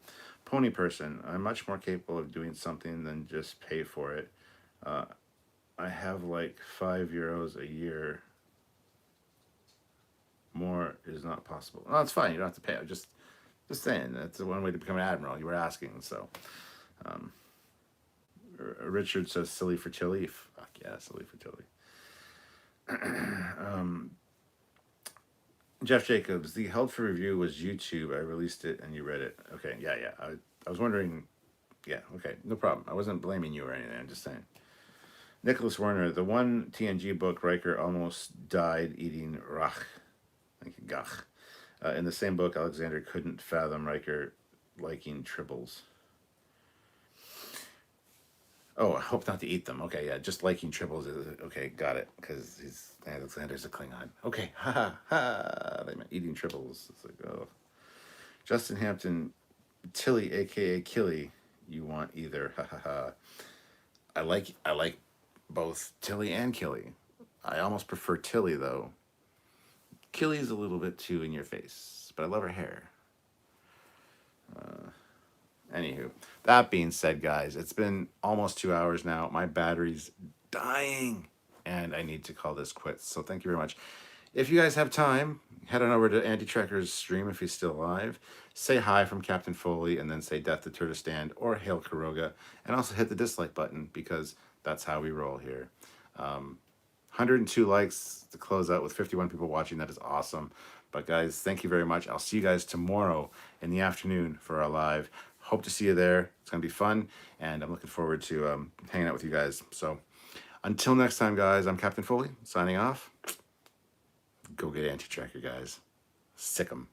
Pony person, I'm much more capable of doing something than just pay for it. I have like €5 a year. More is not possible. No, it's fine. You don't have to pay. I'm just saying. That's the one way to become an admiral. You were asking, so... Richard says silly for Tilly. Fuck yeah, silly for Tilly. Jeff Jacobs, the held for review was YouTube. I released it and you read it. Okay, yeah. I was wondering. Yeah, okay, no problem. I wasn't blaming you or anything. I'm just saying. Nicholas Werner, the one TNG book, Riker almost died eating rach. Gach. In the same book, Alexander couldn't fathom Riker liking tribbles. Oh, I hope not to eat them. Okay, yeah, just liking tribbles. Okay, got it. Because Alexander's a Klingon. Okay, ha. They meant eating tribbles. It's like, oh. Justin Hampton, Tilly, a.k.a. Killy. You want either. Ha. I like both Tilly and Killy. I almost prefer Tilly, though. Killy's a little bit too in your face. But I love her hair. Anywho, that being said, guys, it's been almost 2 hours now. My battery's dying, and I need to call this quits. So thank you very much. If you guys have time, head on over to Andy Trekker's stream if he's still alive. Say hi from Captain Foley, and then say Death to Turtistan or Hail Karoga, and also hit the dislike button because that's how we roll here. 102 likes to close out with 51 people watching. That is awesome. But guys, thank you very much. I'll see you guys tomorrow in the afternoon for our live. Hope to see you there. It's going to be fun, and I'm looking forward to hanging out with you guys. So until next time, guys, I'm Captain Foley, signing off. Go get Anti-Tracker, guys. Sick 'em.